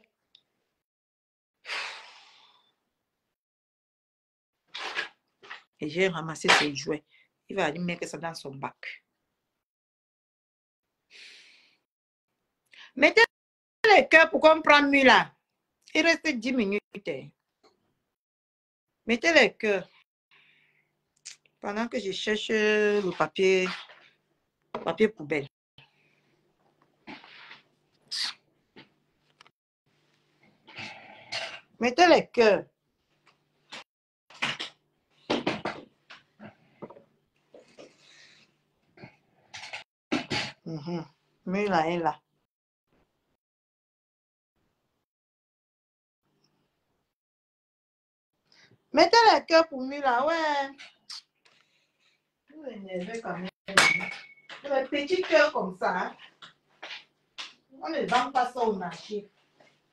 Et j'ai ramassé ses jouets. Il va aller mettre ça dans son bac. Mettez les cœurs pour qu'on prenne mieux là. Il reste 10 minutes. Mettez les cœurs. Pendant que je cherche le papier poubelle. Mettez les cœurs. Mila est là. Mettez les cœurs pour Mila, ouais. Vous énervez quand même. Les petits cœurs comme ça, hein. On ne vend pas ça au marché.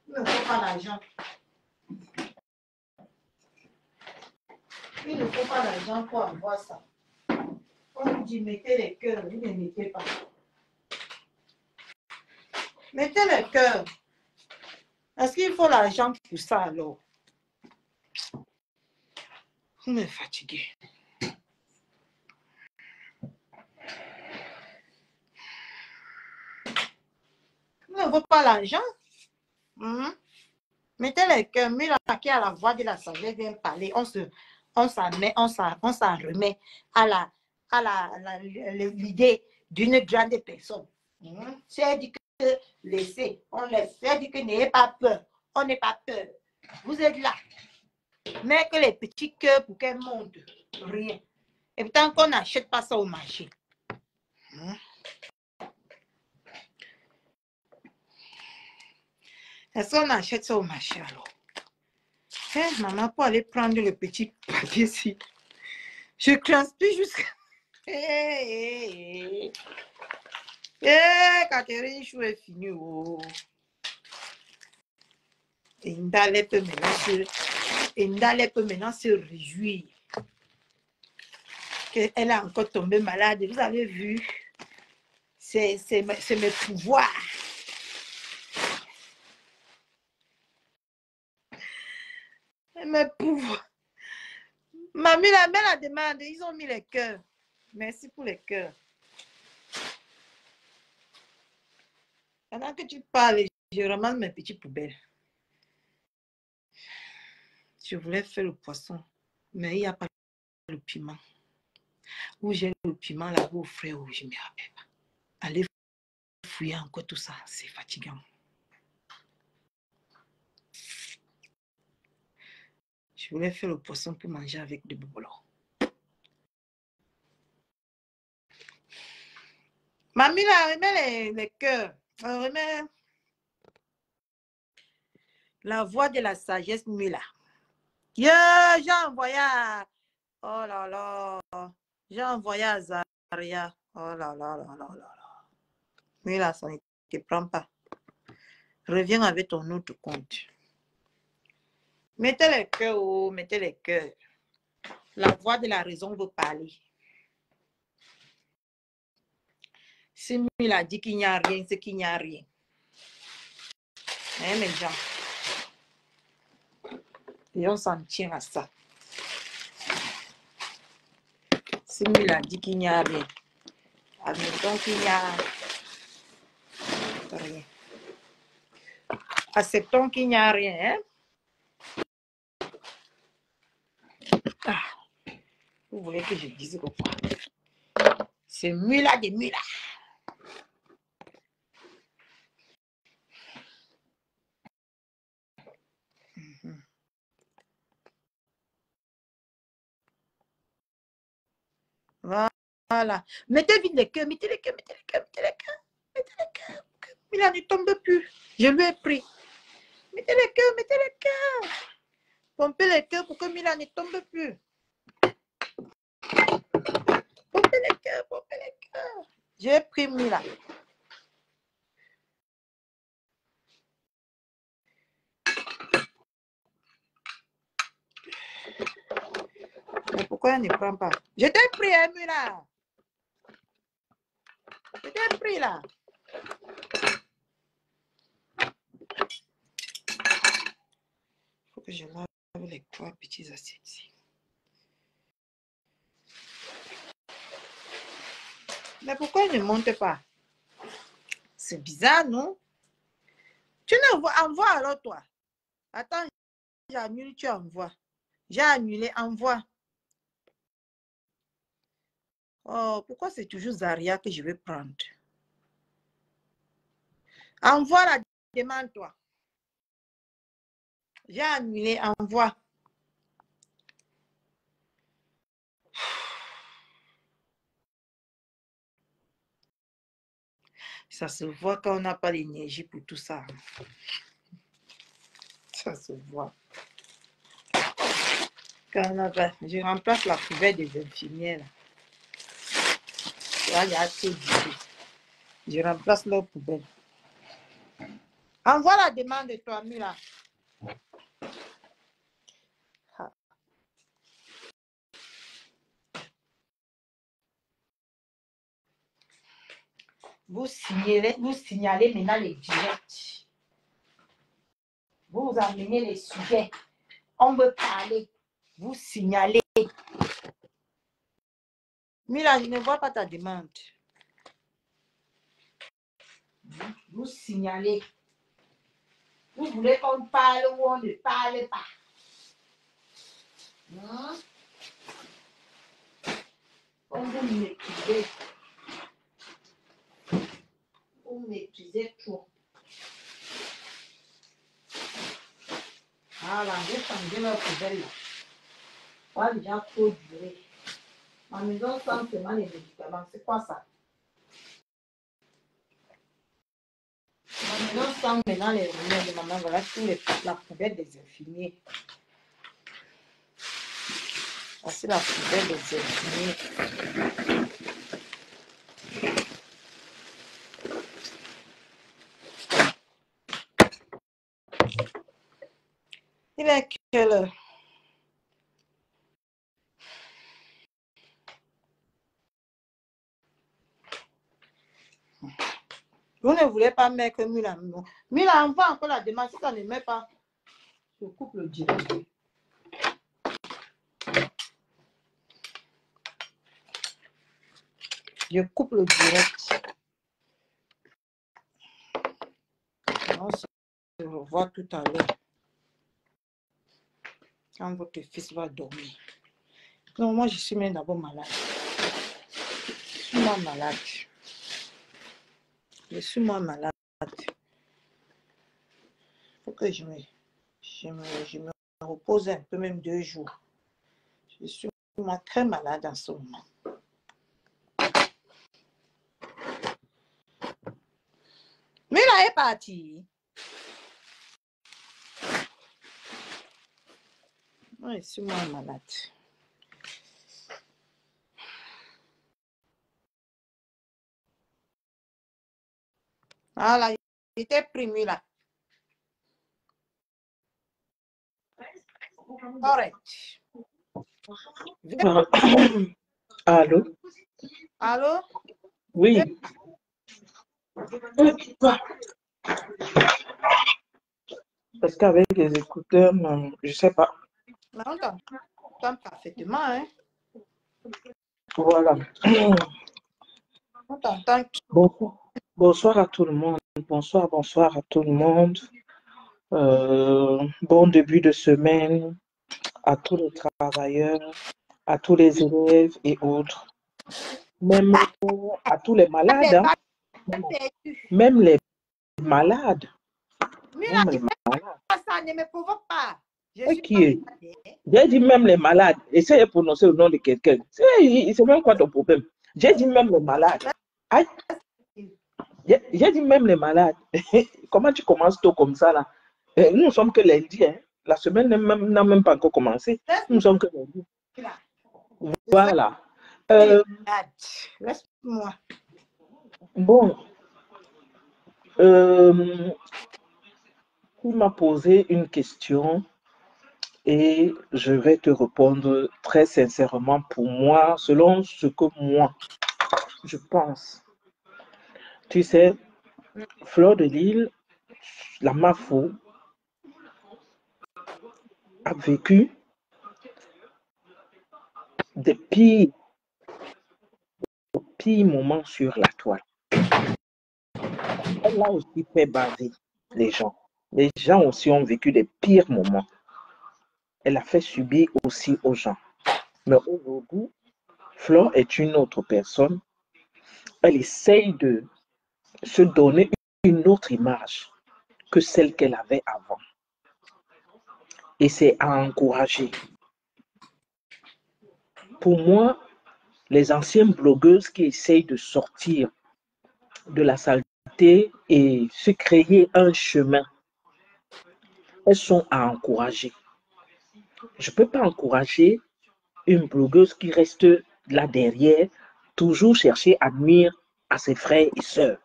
Il ne faut pas l'argent. Il ne faut pas l'argent pour avoir ça. On vous dit mettez les cœurs, vous ne mettez pas. Mettez les cœurs. Est-ce qu'il faut l'argent pour ça alors? Vous me fatiguez. Il ne faut pas l'argent. Mettez les cœurs. Mila qui a la voix de la sagesse vient parler. On s'en remet à l'idée d'une grande personne. Si elle dit que laissez, on laisse. Si elle dit que n'ayez pas peur, on n'est pas peur. Vous êtes là. Mais que les petits cœurs pour qu'elles montent, rien. Et pourtant qu'on n'achète pas ça au marché. Est-ce qu'on achète ça au marché alors? Maman, pour aller prendre le petit papier ici. Je transpire jusqu'à... Catherine Chou est fini. Oh. Et Ndale peut maintenant se réjouir qu'elle a encore tombé malade. Vous avez vu? C'est mes pouvoirs. Mes pouvoirs. Mamie, la mère la demande. Ils ont mis les cœurs. Merci pour les cœurs. Pendant que tu parles, je ramasse mes petites poubelles. Je voulais faire le poisson, mais il n'y a pas le piment. Où j'ai le piment là-bas au frère, où je ne me rappelle pas. Aller fouiller encore tout ça, c'est fatigant. Je voulais faire le poisson pour manger avec des bobolos. Mamie, là, remet les cœurs. Remet la voix de la sagesse, Mila. J'ai envoyé à... Oh là là. J'ai envoyé à Zaria. Oh là là là là là. Mila, ça ne te prend pas. Reviens avec ton autre compte. Mettez les cœurs, oh, mettez les cœurs. La voix de la raison veut parler. Si Mila dit qu'il n'y a rien, c'est qu'il n'y a rien. Hein, mes gens? Et on s'en tient à ça. Si Mila dit qu'il n'y a rien, admettons qu'il n'y a rien. Acceptons qu'il n'y a rien. Hein? Ah, vous voulez que je dise quoi? C'est Mila de Mila. Voilà. Mettez vite les cœurs, mettez les cœurs, mettez les cœurs, mettez les cœurs, mettez les cœurs. Mila ne tombe plus. Je lui ai pris. Mettez les cœurs, mettez les cœurs. Pompez les cœurs pour que Mila ne tombe plus. Pompez les cœurs, pompez les cœurs. J'ai pris Mila. Mais pourquoi elle ne prend pas? Je t'ai pris, hein, Mila. Je t'ai pris là. Il faut que je lave les 3 petits assiettes ici. Mais pourquoi elle ne monte pas? C'est bizarre, non? Tu envoies alors toi. Attends, j'ai annulé, tu envoies. J'ai annulé, envoie. Oh, pourquoi c'est toujours Zaria que je vais prendre? Envoie la demande, toi. J'ai annulé, envoie. Ça se voit qu'on n'a pas l'énergie pour tout ça. Ça se voit. Quand on a pas... Je remplace la poubelle des infirmières. Là, il y a trop d'idées. Je remplace leur poubelle. Envoie la demande de toi, Mila. Ah. Vous signalez maintenant les directs. Vous amenez les sujets. On veut parler. Vous signalez. Mila, je ne vois pas ta demande. Vous signalez. Vous voulez qu'on parle ou on ne parle pas. Comme vous maîtrisez. Vous maîtrisez tout. Voilà, j'ai changé leur poubelle. Ça a déjà trop duré. Ma maison sent seulement les médicaments. C'est quoi ça? Ma maison sent maintenant les remèdes de maman. Voilà tous les la poubelle des infirmiers. Voici la poubelle des infirmiers. Il est quelle heure? Vous ne voulez pas mettre Mila. Mila, envoie encore la demande. Si ça ne met pas, je coupe le direct. Je coupe le direct. On se revoit tout à l'heure. Quand votre fils va dormir. Non, moi, je suis même d'abord malade. Je suis moins malade. Je suis moins malade. Il faut que je me repose un peu, même 2 jours. Je suis très malade en ce moment. Mais là, est parti. Je suis moins malade. Voilà, j'étais primé là. Correct. Allô? Allô? Oui. Parce qu'avec les écouteurs, je sais pas. Mais on t'entend parfaitement, hein? Voilà. On t'entend. Bonsoir à tout le monde. Bonsoir à tout le monde. Bon début de semaine à tous les travailleurs, à tous les élèves et autres. Même à tous les malades. Hein? Même les malades. Mila, Même les malades. ça ne me provoque pas. J'ai dit même les malades. Essaye de prononcer le nom de quelqu'un. C'est même quoi ton problème? J'ai dit même les malades. Aïe. J'ai dit même les malades. Comment tu commences tôt comme ça là? Nous ne sommes que lundi. Hein? La semaine n'a même pas encore commencé. Nous ne sommes que lundi. Voilà. Laisse-moi. Bon. Tu m'as posé une question et je vais te répondre très sincèrement pour moi, selon ce que moi, je pense. Tu sais, Fleur de Lille, la Mafou, a vécu des pires moments sur la toile. Elle a aussi fait baver les gens. Les gens aussi ont vécu des pires moments. Elle a fait subir aussi aux gens. Mais aujourd'hui, Fleur est une autre personne. Elle essaye de se donner une autre image que celle qu'elle avait avant. et c'est à encourager. Pour moi, les anciennes blogueuses qui essayent de sortir de la saleté et se créer un chemin, elles sont à encourager. Je ne peux pas encourager une blogueuse qui reste là derrière, toujours chercher à nuire à ses frères et sœurs.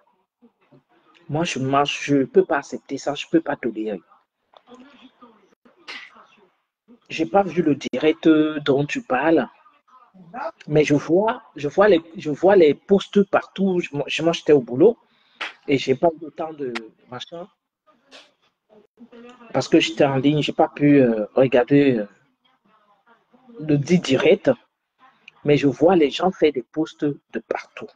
Moi, je ne peux pas accepter ça, je ne peux pas tolérer. Je n'ai pas vu le direct dont tu parles, mais je vois les posts partout. Moi, j'étais au boulot et je n'ai pas eu le temps de machin. Parce que j'étais en ligne, je n'ai pas pu regarder le dit direct, mais je vois les gens faire des posts de partout.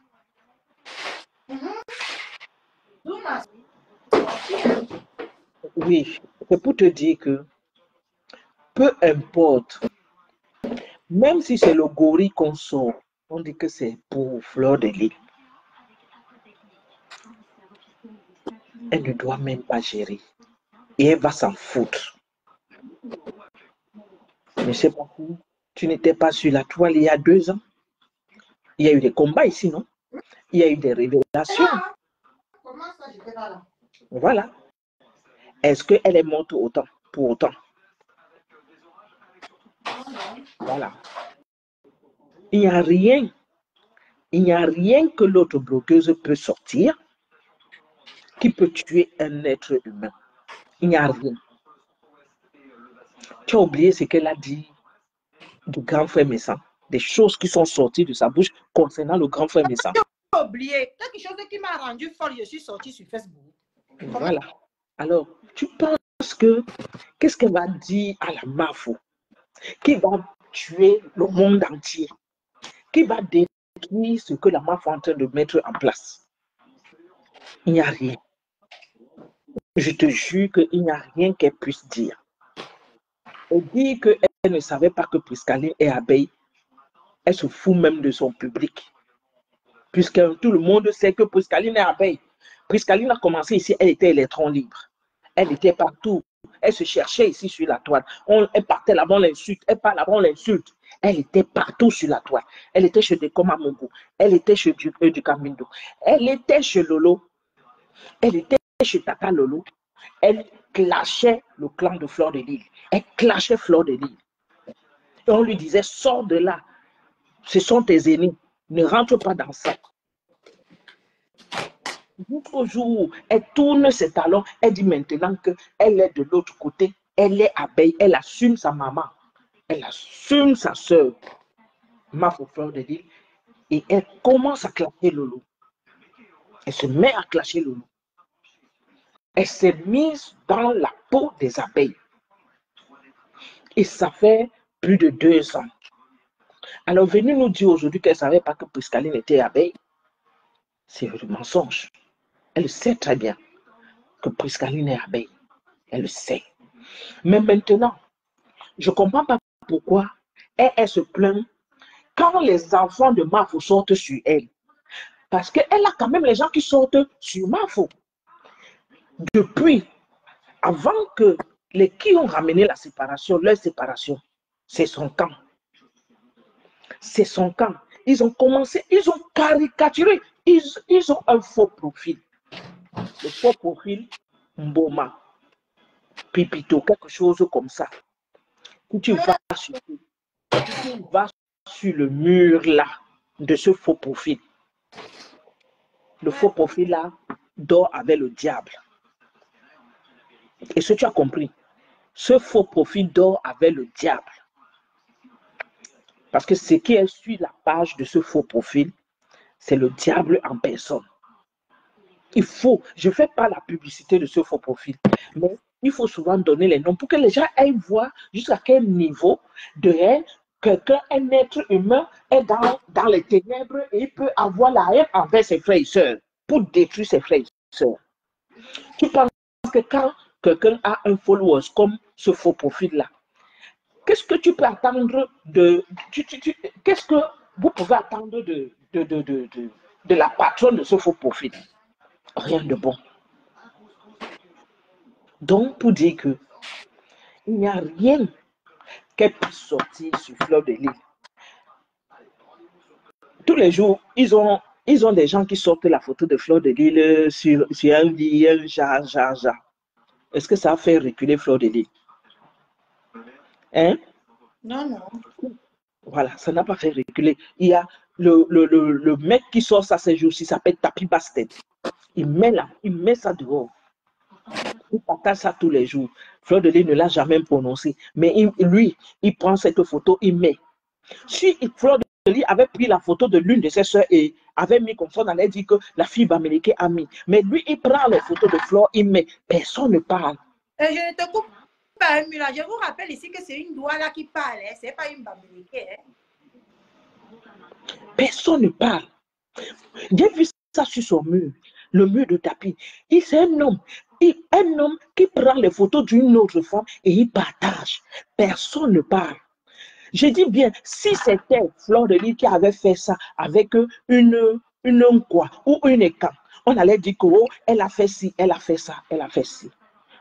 Oui, c'est pour te dire que peu importe, même si c'est le gorille qu'on sort, on dit que c'est pour Fleur de Lys. Elle ne doit même pas gérer. Et elle va s'en foutre. Je ne sais pas où. Tu n'étais pas sur la toile il y a 2 ans. Il y a eu des combats ici, non? Il y a eu des révélations. Comment ça, j'étais pas là? Voilà. Est-ce qu'elle est morte pour autant? Voilà. Il n'y a rien. Il n'y a rien que l'autre blogueuse peut sortir qui peut tuer un être humain. Il n'y a rien. Tu as oublié ce qu'elle a dit du grand frère Messan, des choses qui sont sorties de sa bouche concernant le grand frère Messan. J'ai oublié. Quelque chose qui m'a rendu folle, je suis sortie sur Facebook. Voilà. Alors, tu penses que qu'est-ce qu'elle va dire à la Mafo qui va tuer le monde entier, qui va détruire ce que la Mafo est en train de mettre en place? Il n'y a rien. Je te jure qu'il n'y a rien qu'elle puisse dire. Elle dit qu'elle ne savait pas que Priscaline est abeille. Elle se fout même de son public. Puisque tout le monde sait que Priscaline est abeille. Priscaline a commencé ici, elle était électron libre. Elle était partout. Elle se cherchait ici sur la toile. Elle partait là-bas, on l'insulte. Elle part là-bas, on l'insulte. Elle était partout sur la toile. Elle était chez Dekoma Mogo. Elle était chez du Camindo. Elle était chez Lolo. Elle était chez Tata Lolo. Elle clashait le clan de Fleur de Lys. Elle clashait Fleur de Lys. Et on lui disait, sors de là. Ce sont tes ennemis. Ne rentre pas dans ça. Jusqu'au jour où elle tourne ses talons, elle dit maintenant qu'elle est de l'autre côté. Elle est abeille. Elle assume sa maman. Elle assume sa soeur. Mafo Fleur de Lys. Et elle commence à clasher Lolo. Elle se met à clasher Lolo. Elle s'est mise dans la peau des abeilles. Et ça fait plus de 2 ans. Alors, venue nous dire aujourd'hui qu'elle ne savait pas que Priscaline était abeille, c'est le mensonge. Elle sait très bien que Priscaline est abeille. Elle le sait. Mais maintenant, je ne comprends pas pourquoi elle se plaint quand les enfants de Mafo sortent sur elle. Parce qu'elle a quand même les gens qui sortent sur Mafo. Depuis, avant que les qui ont ramené la séparation, leur séparation, c'est son camp. C'est son camp. Ils ont commencé, ils ont caricaturé, ils ont un faux profil. Le faux profil, Mboma, Pipito, quelque chose comme ça. Quand tu vas sur le mur là de ce faux profil, le faux profil là dort avec le diable. Et ce que tu as compris, ce faux profil dort avec le diable. Parce que ce qui est sur la page de ce faux profil, c'est le diable en personne. Il faut, je ne fais pas la publicité de ce faux profil, mais il faut souvent donner les noms pour que les gens aillent voir jusqu'à quel niveau de haine quelqu'un, un être humain, est dans les ténèbres et il peut avoir la haine envers ses frères et sœurs pour détruire ses frères et sœurs. Tu penses que quand quelqu'un a un followers comme ce faux profil-là, qu'est-ce que tu peux attendre qu'est-ce que vous pouvez attendre de la patronne de ce faux profil? Rien de bon. Donc, pour dire que Il n'y a rien qu'elle puisse sortir sur Fleur de Lys. Tous les jours, ils ont des gens qui sortent la photo de Fleur de Lys sur un lit, un genre. Est-ce que ça a fait reculer Fleur de Lys? Hein? Non, non. Voilà, ça n'a pas fait reculer. Il y a le mec qui sort ça ces jours-ci, s'appelle Tapi Bastet. Il met ça dehors. Il partage ça tous les jours. Fleur de Lys ne l'a jamais prononcé. Mais lui, il prend cette photo, il met. Si Fleur de Lys avait pris la photo de l'une de ses soeurs et avait mis comme ça, on allait dire que la fille bamileke a mis. Mais lui, il prend les photos de Fleur, il met. Personne ne parle. Et je ne te coupe pas, Mula. Je vous rappelle ici que c'est une Douala qui parle. Hein. Ce n'est pas une bamileke. Hein. Personne ne parle. J'ai vu ça sur son mur, le mur de tapis. C'est un homme qui prend les photos d'une autre femme et il partage. Personne ne parle. Je dis bien, si c'était Fleur de Lys qui avait fait ça avec une quoi ou une écran, on allait dire que oh, elle a fait ci, elle a fait ça, elle a fait ci.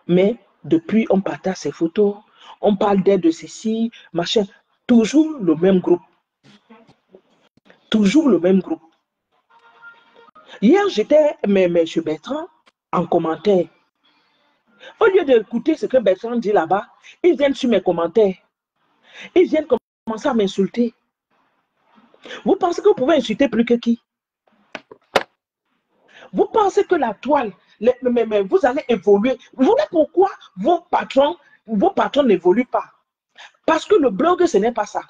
Mais depuis, on partage ses photos, on parle d'elle de ceci, machin. Toujours le même groupe. Toujours le même groupe. Hier, j'étais chez Bertrand en commentaire. Au lieu d'écouter ce que Bertrand dit là-bas, ils viennent sur mes commentaires. Ils viennent commencer à m'insulter. Vous pensez que vous pouvez insulter plus que qui? Vous pensez que la toile, mais vous allez évoluer. Vous voyez pourquoi vos patrons n'évoluent pas? Parce que le blog, ce n'est pas ça.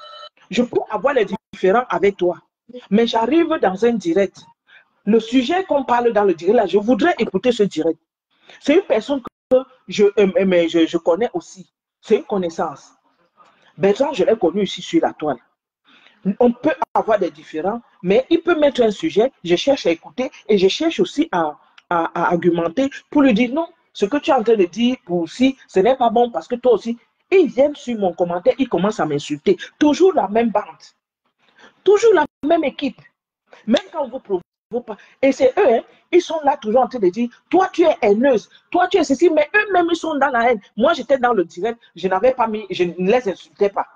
Je peux avoir les différends avec toi. Mais j'arrive dans un direct. Le sujet qu'on parle dans le direct, là, je voudrais écouter ce direct. C'est une personne que je connais aussi. C'est une connaissance. Bertrand, je l'ai connu ici sur la toile. On peut avoir des différends, mais il peut mettre un sujet, je cherche à écouter et je cherche aussi à argumenter pour lui dire non, ce que tu es en train de dire pour si ce n'est pas bon parce que toi aussi, ils viennent sur mon commentaire, ils commencent à m'insulter. Toujours la même bande, toujours la même équipe. Même quand vous prouvez pas. Et c'est eux, hein, ils sont là toujours en train de dire, toi tu es haineuse, toi tu es ceci, mais eux-mêmes ils sont dans la haine. Moi j'étais dans le direct, je n'avais pas mis, je ne les insultais pas.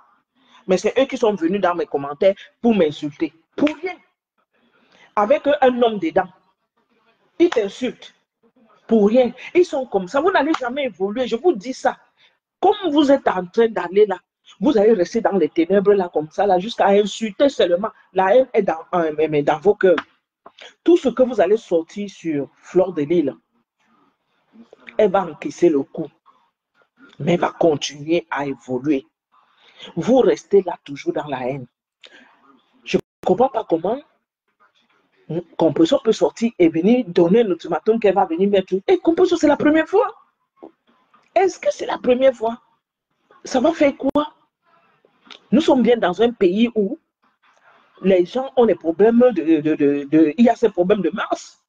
Mais c'est eux qui sont venus dans mes commentaires pour m'insulter. Pour rien. Avec un homme dedans. Ils t'insultent. Pour rien. Ils sont comme ça. Vous n'allez jamais évoluer. Je vous dis ça. Comme vous êtes en train d'aller là, vous allez rester dans les ténèbres là, comme ça, là, jusqu'à insulter seulement. La haine est dans vos cœurs. Tout ce que vous allez sortir sur Fleur de Lys, elle va encaisser le coup. Mais elle va continuer à évoluer. Vous restez là toujours dans la haine. Je ne comprends pas comment Composition peut sortir et venir donner l'ultimatum qu'elle va venir mettre. Et Composition, c'est la première fois. Est-ce que c'est la première fois? Ça va faire quoi? Nous sommes bien dans un pays où les gens ont des problèmes il y a ces problèmes de masse.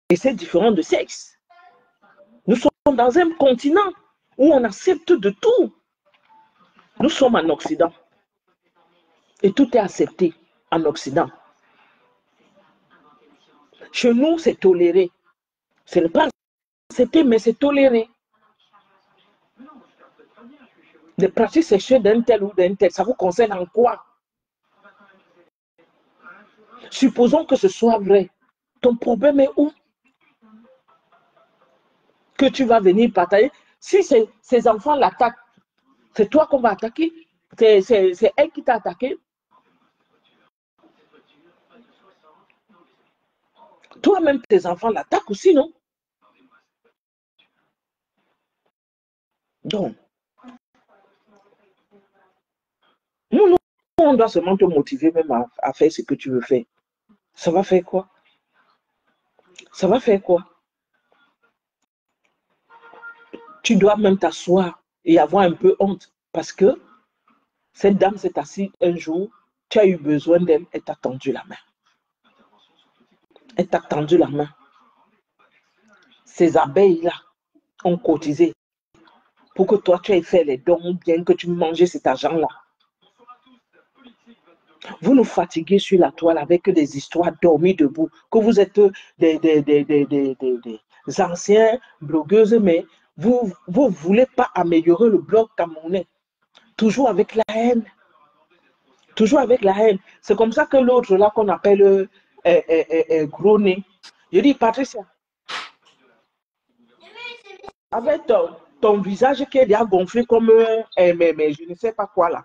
Et c'est différent de sexe. Nous sommes dans un continent où on accepte de tout. Nous sommes en Occident. Et tout est accepté en Occident. Chez nous, c'est toléré. Ce n'est pas accepté, mais c'est toléré. Des pratiques sexuelles d'un tel ou d'un tel, ça vous concerne en quoi? Supposons que ce soit vrai. Ton problème est où? Que tu vas venir partager. Si ces enfants l'attaquent, c'est toi qu'on va attaquer. C'est elle qui t'a attaqué. Toi-même, tes enfants l'attaquent aussi, non? Donc, nous, on doit seulement te motiver même à faire ce que tu veux faire. Ça va faire quoi? Ça va faire quoi? Tu dois même t'asseoir et avoir un peu honte parce que cette dame s'est assise un jour, tu as eu besoin d'elle, elle t'a tendu la main. Elle t'a tendu la main. Ces abeilles-là ont cotisé pour que toi, tu aies fait les dons, bien que tu manges cet argent-là. Vous nous fatiguez sur la toile avec des histoires dormies debout, que vous êtes des anciens blogueuses, mais Vous ne voulez pas améliorer le bloc camerounais. Toujours avec la haine. Toujours avec la haine. C'est comme ça que l'autre là qu'on appelle gros nez. Je dis, Patricia, avec ton visage qui est déjà gonflé comme mais je ne sais pas quoi là.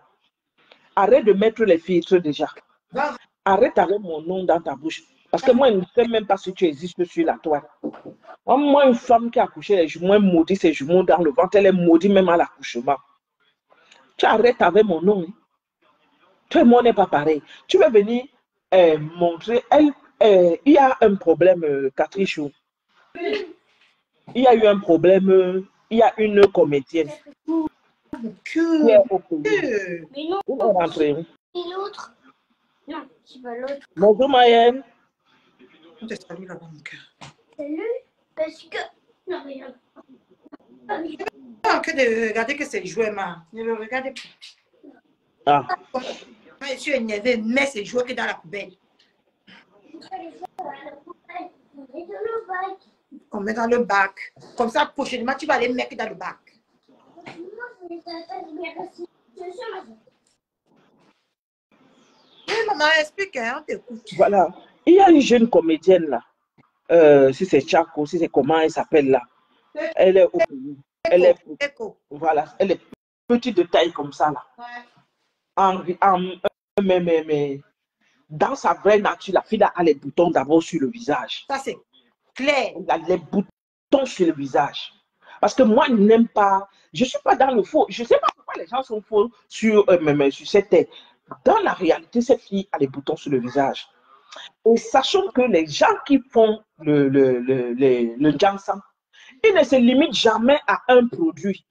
Arrête de mettre les filtres déjà. Arrête avec mon nom dans ta bouche. Parce que moi, je ne sais même pas si tu existes sur la toile. Moi, une femme qui a accouché les jumeaux, elle maudit ses jumeaux dans le ventre, elle est maudite même à l'accouchement. Tu arrêtes avec mon nom. Hein. Tout le monde n'est pas pareil. Tu veux venir montrer. Il y a un problème, Catherine Chou. Il y a eu un problème. Il y a une comédienne. Qui est au pays. Mais non, Où est rentrée? c'est l'autre. Non, c'est pas l'autre. Bonjour, Mayenne. On te salue là-bas, mon cœur. Salut, parce que... Non, mais non. Pas que de regarder que c'est joué, ma. Ne le regardez pas. Ah. Moi, je suis énervée, mais c'est joué que dans la poubelle. On met dans le bac. Comme ça, prochainement, tu vas les mettre dans le bac. Oui, maman, explique, hein, on t'écoute. Voilà. Il y a une jeune comédienne là. Si c'est Tchako, si c'est comment elle s'appelle là. Elle est au pays. Elle est, voilà, elle est petite de taille comme ça là. Ouais. Mais dans sa vraie nature, la fille a les boutons d'abord sur le visage. Ça c'est clair. Elle a les boutons sur le visage. Parce que moi, je n'aime pas, je ne suis pas dans le faux. Je ne sais pas pourquoi les gens sont faux sur cette tête. Dans la réalité, cette fille a les boutons sur le visage. Et sachant que les gens qui font le dansant, ils ne se limitent jamais à un produit.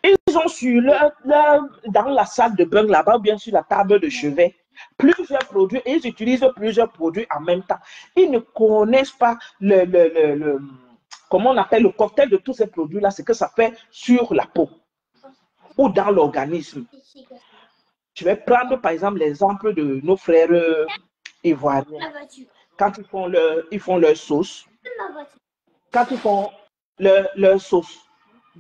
Ils ont sur dans la salle de bain là-bas, ou bien sur la table de chevet, plusieurs produits et ils utilisent plusieurs produits en même temps. Ils ne connaissent pas comment on appelle le cocktail de tous ces produits-là, ce que ça fait sur la peau ou dans l'organisme. Je vais prendre par exemple l'exemple de nos frères ivoiriens. Quand ils font leur sauce, quand ils font leur sauce,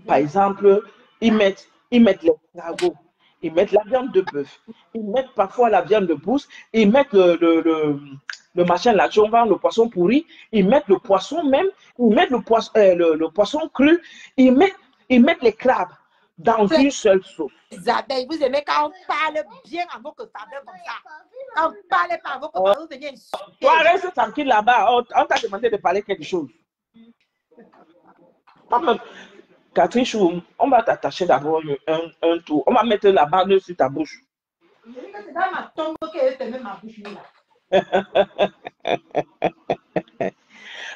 par exemple, ils mettent les escargots, ils mettent la viande de bœuf, ils mettent parfois la viande de pousse, ils mettent le machin là, le poisson pourri, ils mettent le poisson même, ils mettent le poisson cru, ils mettent les crabes dans une seule sauce. Isabelle, vous aimez quand on parle bien avant que ça vienne comme ça. Quand on parle pas avant que vous veniez insulter. Toi, reste tranquille là-bas, on t'a demandé de parler quelque chose. Catherine Chou, on va t'attacher d'abord un tour. On va mettre la bande sur ta bouche. C'est dans ma tombe qu'elle ferme ma bouche là.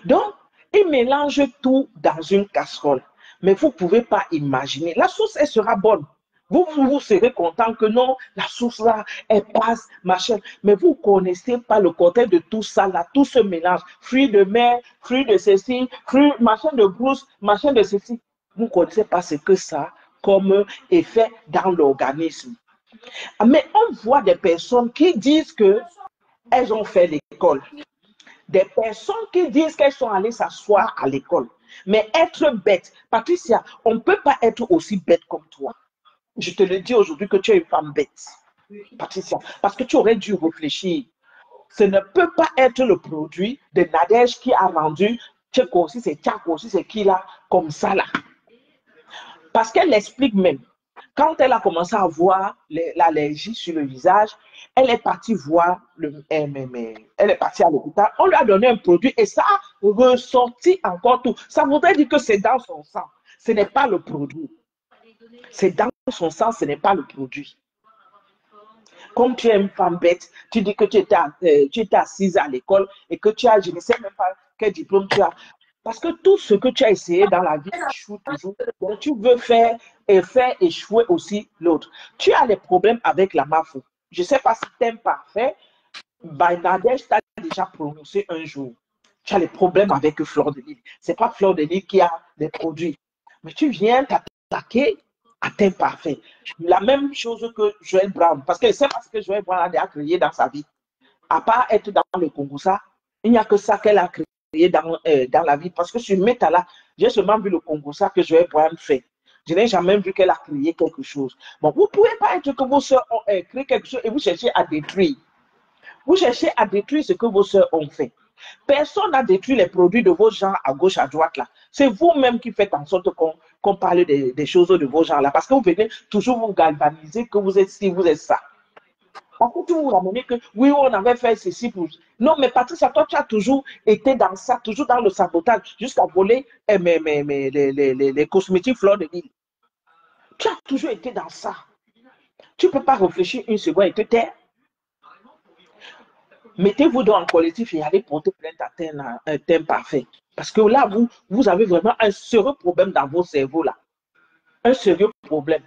Donc, ils mélangent tout dans une casserole. Mais vous ne pouvez pas imaginer. La sauce, elle sera bonne. Vous serez content que non, la sauce là, elle passe, machin. Mais vous ne connaissez pas le côté de tout ça là, tout ce mélange. Fruits de mer, fruits de ceci, fruits, machin de brousse, machin de ceci. Vous ne connaissez pas ce que ça a comme effet dans l'organisme. Mais on voit des personnes qui disent qu'elles ont fait l'école. Des personnes qui disent qu'elles sont allées s'asseoir à l'école. Mais être bête, Patricia, on ne peut pas être aussi bête comme toi. Je te le dis aujourd'hui que tu es une femme bête, Patricia, parce que tu aurais dû réfléchir. Ce ne peut pas être le produit de Nadège qui a rendu Tcheko, si c'est Tchako, si c'est qui là, comme ça là. Parce qu'elle explique même, quand elle a commencé à voir l'allergie sur le visage, elle est partie voir elle est partie à l'hôpital, on lui a donné un produit et ça a ressorti encore tout. Ça voudrait dire que c'est dans son sang, ce n'est pas le produit. C'est dans son sang, ce n'est pas le produit. Comme tu es une femme bête, tu dis que tu étais assise à l'école et que tu as, je ne sais même pas quel diplôme tu as. Parce que tout ce que tu as essayé dans la vie échoue toujours. Donc tu veux faire échouer aussi l'autre. Tu as des problèmes avec la mafou. Je ne sais pas si tu n'aimes pas faire. Nadège t'a déjà prononcé un jour. Tu as des problèmes avec Fleur de Lys. Ce n'est pas Fleur de Lys qui a des produits. Mais tu viens t'attaquer à tes parfaits. La même chose que Joël Brown. Parce que c'est parce que Joël Brown a créé dans sa vie. À part être dans le Congo, ça, il n'y a que ça qu'elle a créé dans la vie. Parce que sur Metala, J'ai seulement vu le Congo, ça que je vais pouvoir me faire. Je n'ai jamais vu qu'elle a créé quelque chose. Bon, vous ne pouvez pas être que vos soeurs ont créé quelque chose et vous cherchez à détruire. Vous cherchez à détruire ce que vos soeurs ont fait. Personne n'a détruit les produits de vos gens à gauche, à droite là. C'est vous-même qui faites en sorte qu'on parle des choses de vos gens là. Parce que vous venez toujours vous galvaniser que vous êtes ci, vous êtes ça. Par contre, vous ramenez que oui, on avait fait ceci pour. Non, mais Patricia, toi, tu as toujours été dans ça, toujours dans le sabotage, jusqu'à voler les cosmétiques fleurs de l'île. Tu as toujours été dans ça. Tu ne peux pas réfléchir une seconde et te taire. Mettez-vous donc en collectif et allez porter plainte à un thème parfait. Parce que là, vous avez vraiment un sérieux problème dans vos cerveaux là. Un sérieux problème.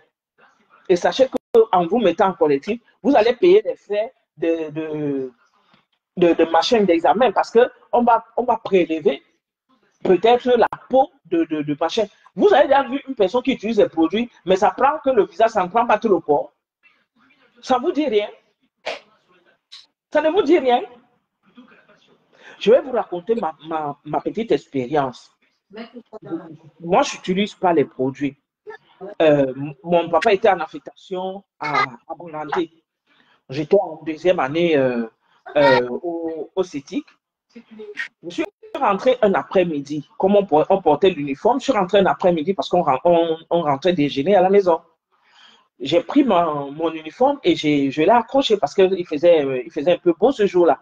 Et sachez qu'en vous mettant en collectif, vous allez payer les frais de machine d'examen parce qu'on va prélever peut-être la peau de machin. Vous avez déjà vu une personne qui utilise des produits, mais ça prend que le visage, ça ne prend pas tout le corps. Ça ne vous dit rien. Ça ne vous dit rien. Je vais vous raconter ma petite expérience. Moi, je n'utilise pas les produits. Mon papa était en affectation à Bangante. J'étais en deuxième année au CETIC. Je suis rentré un après-midi. Comme on portait l'uniforme, je suis rentré un après-midi parce qu'on rentrait déjeuner à la maison. J'ai pris mon uniforme et je l'ai accroché parce qu'il faisait un peu beau ce jour-là.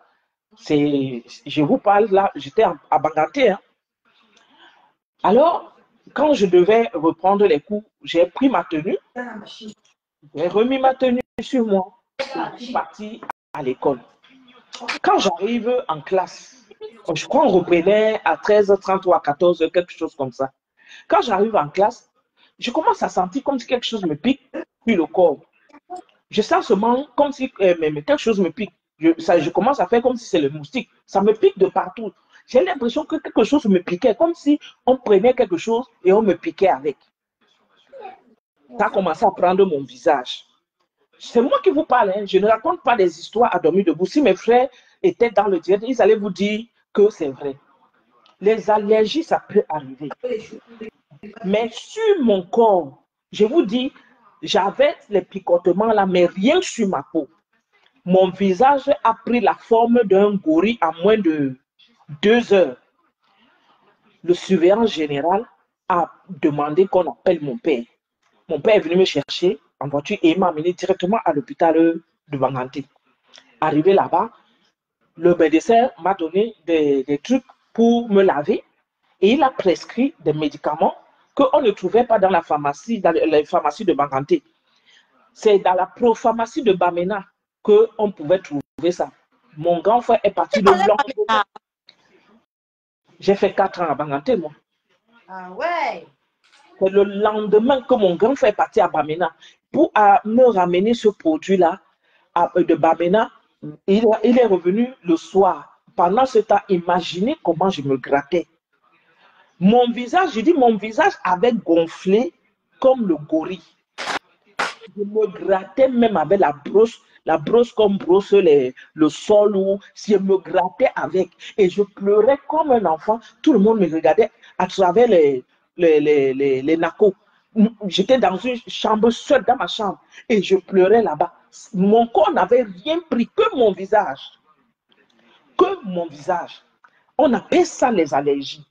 Je vous parle là, j'étais à Bangante. Hein. Alors, quand je devais reprendre les cours, j'ai pris ma tenue, j'ai remis ma tenue sur moi et je suis parti à l'école. Quand j'arrive en classe, je crois qu'on reprenait à 13h30 ou à 14h, quelque chose comme ça. Quand j'arrive en classe, je commence à sentir comme si quelque chose me pique sur le corps. Je sens seulement comme si quelque chose me pique. Je commence à faire comme si c'est le moustique. Ça me pique de partout. J'ai l'impression que quelque chose me piquait, comme si on prenait quelque chose et on me piquait avec. Ça a commencé à prendre mon visage. C'est moi qui vous parle. Hein. Je ne raconte pas des histoires à dormir debout. Si mes frères étaient dans le direct, ils allaient vous dire que c'est vrai. Les allergies, ça peut arriver. Mais sur mon corps, je vous dis, j'avais les picotements là, mais rien sur ma peau. Mon visage a pris la forme d'un gorille en moins de 2 heures. Le surveillant général a demandé qu'on appelle mon père. Mon père est venu me chercher en voiture et il m'a amené directement à l'hôpital de Bangante. Arrivé là-bas, le médecin m'a donné des trucs pour me laver et il a prescrit des médicaments qu'on ne trouvait pas dans la pharmacie, dans les pharmacies de Bangante. C'est dans la propharmacie de Bamena qu'on pouvait trouver ça. Mon grand frère est parti le lendemain. J'ai fait 4 ans à Bangante, moi. Ah ouais. C'est le lendemain que mon grand frère est parti à Bamena pour me ramener ce produit-là de Bamena. Il est revenu le soir. Pendant ce temps, imaginez comment je me grattais. Mon visage, je dis, mon visage avait gonflé comme le gorille. Je me grattais même avec la brosse comme brosse le sol ou si je me grattais avec et je pleurais comme un enfant. Tout le monde me regardait à travers les nacos. J'étais dans une chambre seule dans ma chambre et je pleurais là-bas. Mon corps n'avait rien pris que mon visage. Que mon visage. On appelle ça les allergies.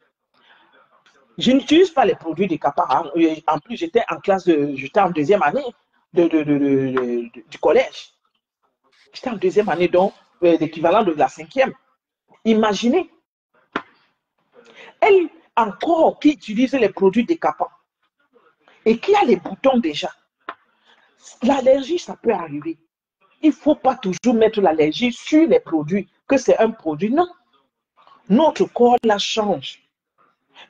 Je n'utilise pas les produits de Kappa. En plus, j'étais en classe, j'étais en deuxième année du collège. J'étais en deuxième année, donc l'équivalent de la 5e. Imaginez. Elle, encore, qui utilise les produits de Kappa et qui a les boutons déjà. L'allergie, ça peut arriver. Il ne faut pas toujours mettre l'allergie sur les produits, que c'est un produit. Non. Notre corps la change.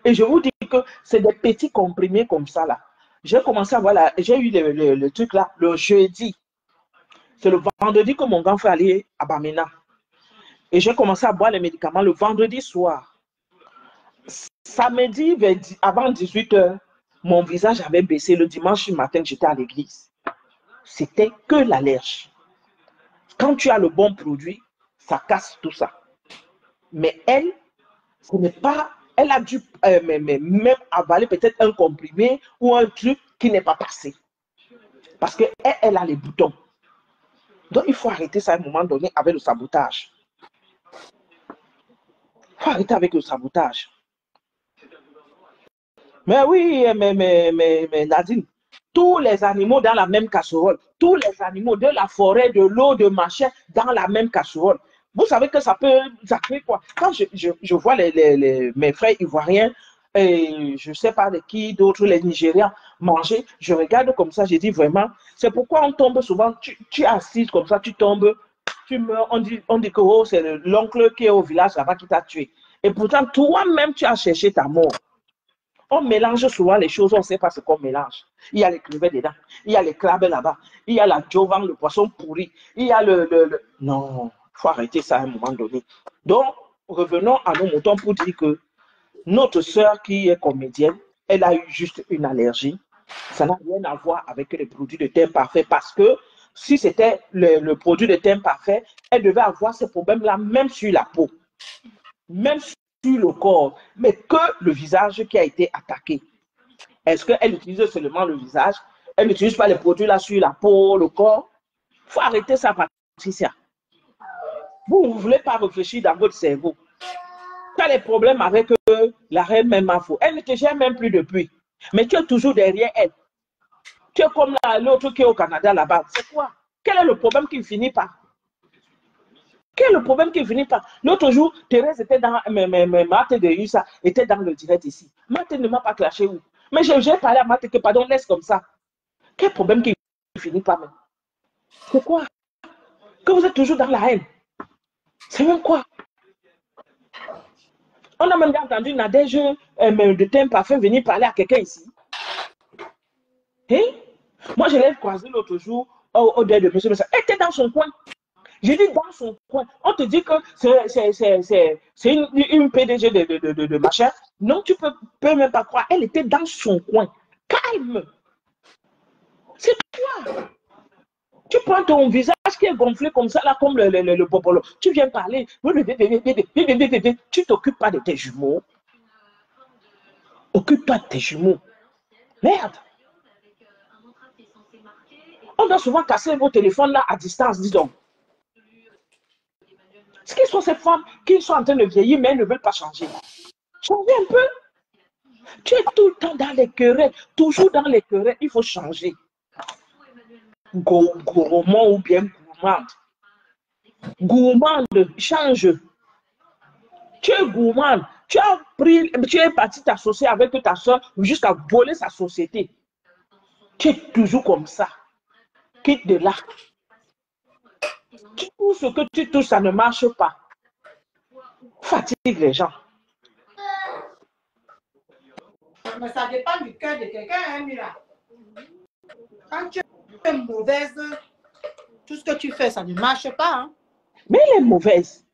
Et je vous dis que c'est des petits comprimés comme ça là. J'ai commencé à voir j'ai eu le truc là le jeudi. C'est le vendredi que mon grand frère allait à Bamena. Et j'ai commencé à boire les médicaments le vendredi soir. Samedi, avant 18h, mon visage avait baissé. Le dimanche matin, j'étais à l'église. C'était que l'allergie. Quand tu as le bon produit, ça casse tout ça. Mais elle, ce n'est pas Elle a dû même avaler peut-être un comprimé ou un truc qui n'est pas passé. Parce qu'elle elle a les boutons. Donc, il faut arrêter ça à un moment donné avec le sabotage. Il faut arrêter avec le sabotage. Mais oui, mais Nadine, tous les animaux dans la même casserole, tous les animaux de la forêt, de l'eau, de machin, dans la même casserole. Vous savez que ça peut quoi? Quand je vois mes frères ivoiriens, et je ne sais pas de qui d'autres, les Nigérians, manger, je regarde comme ça, je dis vraiment, c'est pourquoi on tombe souvent, tu es assise comme ça, tu tombes, tu meurs, on dit que oh, c'est l'oncle qui est au village là-bas qui t'a tué. Et pourtant, toi-même, tu as cherché ta mort. On mélange souvent les choses, on ne sait pas ce qu'on mélange. Il y a les crevettes dedans, il y a les crabes là-bas, il y a la jovan, le poisson pourri, il y a Non, il faut arrêter ça à un moment donné. Donc, revenons à nos moutons pour dire que notre sœur qui est comédienne, elle a eu juste une allergie. Ça n'a rien à voir avec les produits de teint parfait parce que si c'était le produit de teint parfait, elle devait avoir ce problème-là même sur la peau. Même sur le corps, mais que le visage qui a été attaqué. Est-ce qu'elle utilise seulement le visage? Elle n'utilise pas les produits là sur la peau, le corps? Il faut arrêter ça, Patricia. Vous ne voulez pas réfléchir dans votre cerveau. Tu as les problèmes avec la reine même Afro. Elle ne te gère même plus depuis. Mais tu es toujours derrière elle. Tu es comme l'autre qui est au Canada là-bas. C'est quoi? Quel est le problème qui finit par? Quel est le problème qui finit par? L'autre jour, Thérèse était dans. Marthe de Yusa était dans le direct ici. Marthe ne m'a pas clashé où? Mais j'ai parlé à Marthe que, pardon, laisse comme ça. Quel problème qui finit par même? C'est quoi? Que vous êtes toujours dans la haine. C'est même quoi? On a même entendu Nadège de teint parfait venir parler à quelqu'un ici. Hein? Moi, je l'ai croisé l'autre jour au deuil de monsieur. Elle était dans son coin. J'ai dit dans son coin. On te dit que c'est une PDG de machin. Non, tu peux même pas croire. Elle était dans son coin. Calme. C'est toi. Tu prends ton visage qui est gonflé comme ça, là, comme le popolo. Tu viens parler. Tu t'occupes pas de tes jumeaux. Occupe-toi de tes jumeaux. Merde. On doit souvent casser vos téléphones là à distance, disons. Ce qui sont ces femmes qui sont en train de vieillir, mais elles ne veulent pas changer. Changer un peu. Tu es tout le temps dans les querelles, toujours dans les querelles, il faut changer. Gourmand ou bien gourmande. Gourmande, change. Tu es gourmande. Tu es parti t'associer avec ta soeur jusqu'à voler sa société. Tu es toujours comme ça. Quitte de là. Tout ce que tu touches, ça ne marche pas. Fatigue les gens. Mais ça dépend du cœur de quelqu'un, hein, Mira. Quand tu es mauvaise, tout ce que tu fais, ça ne marche pas. Hein. Mais elle est mauvaise.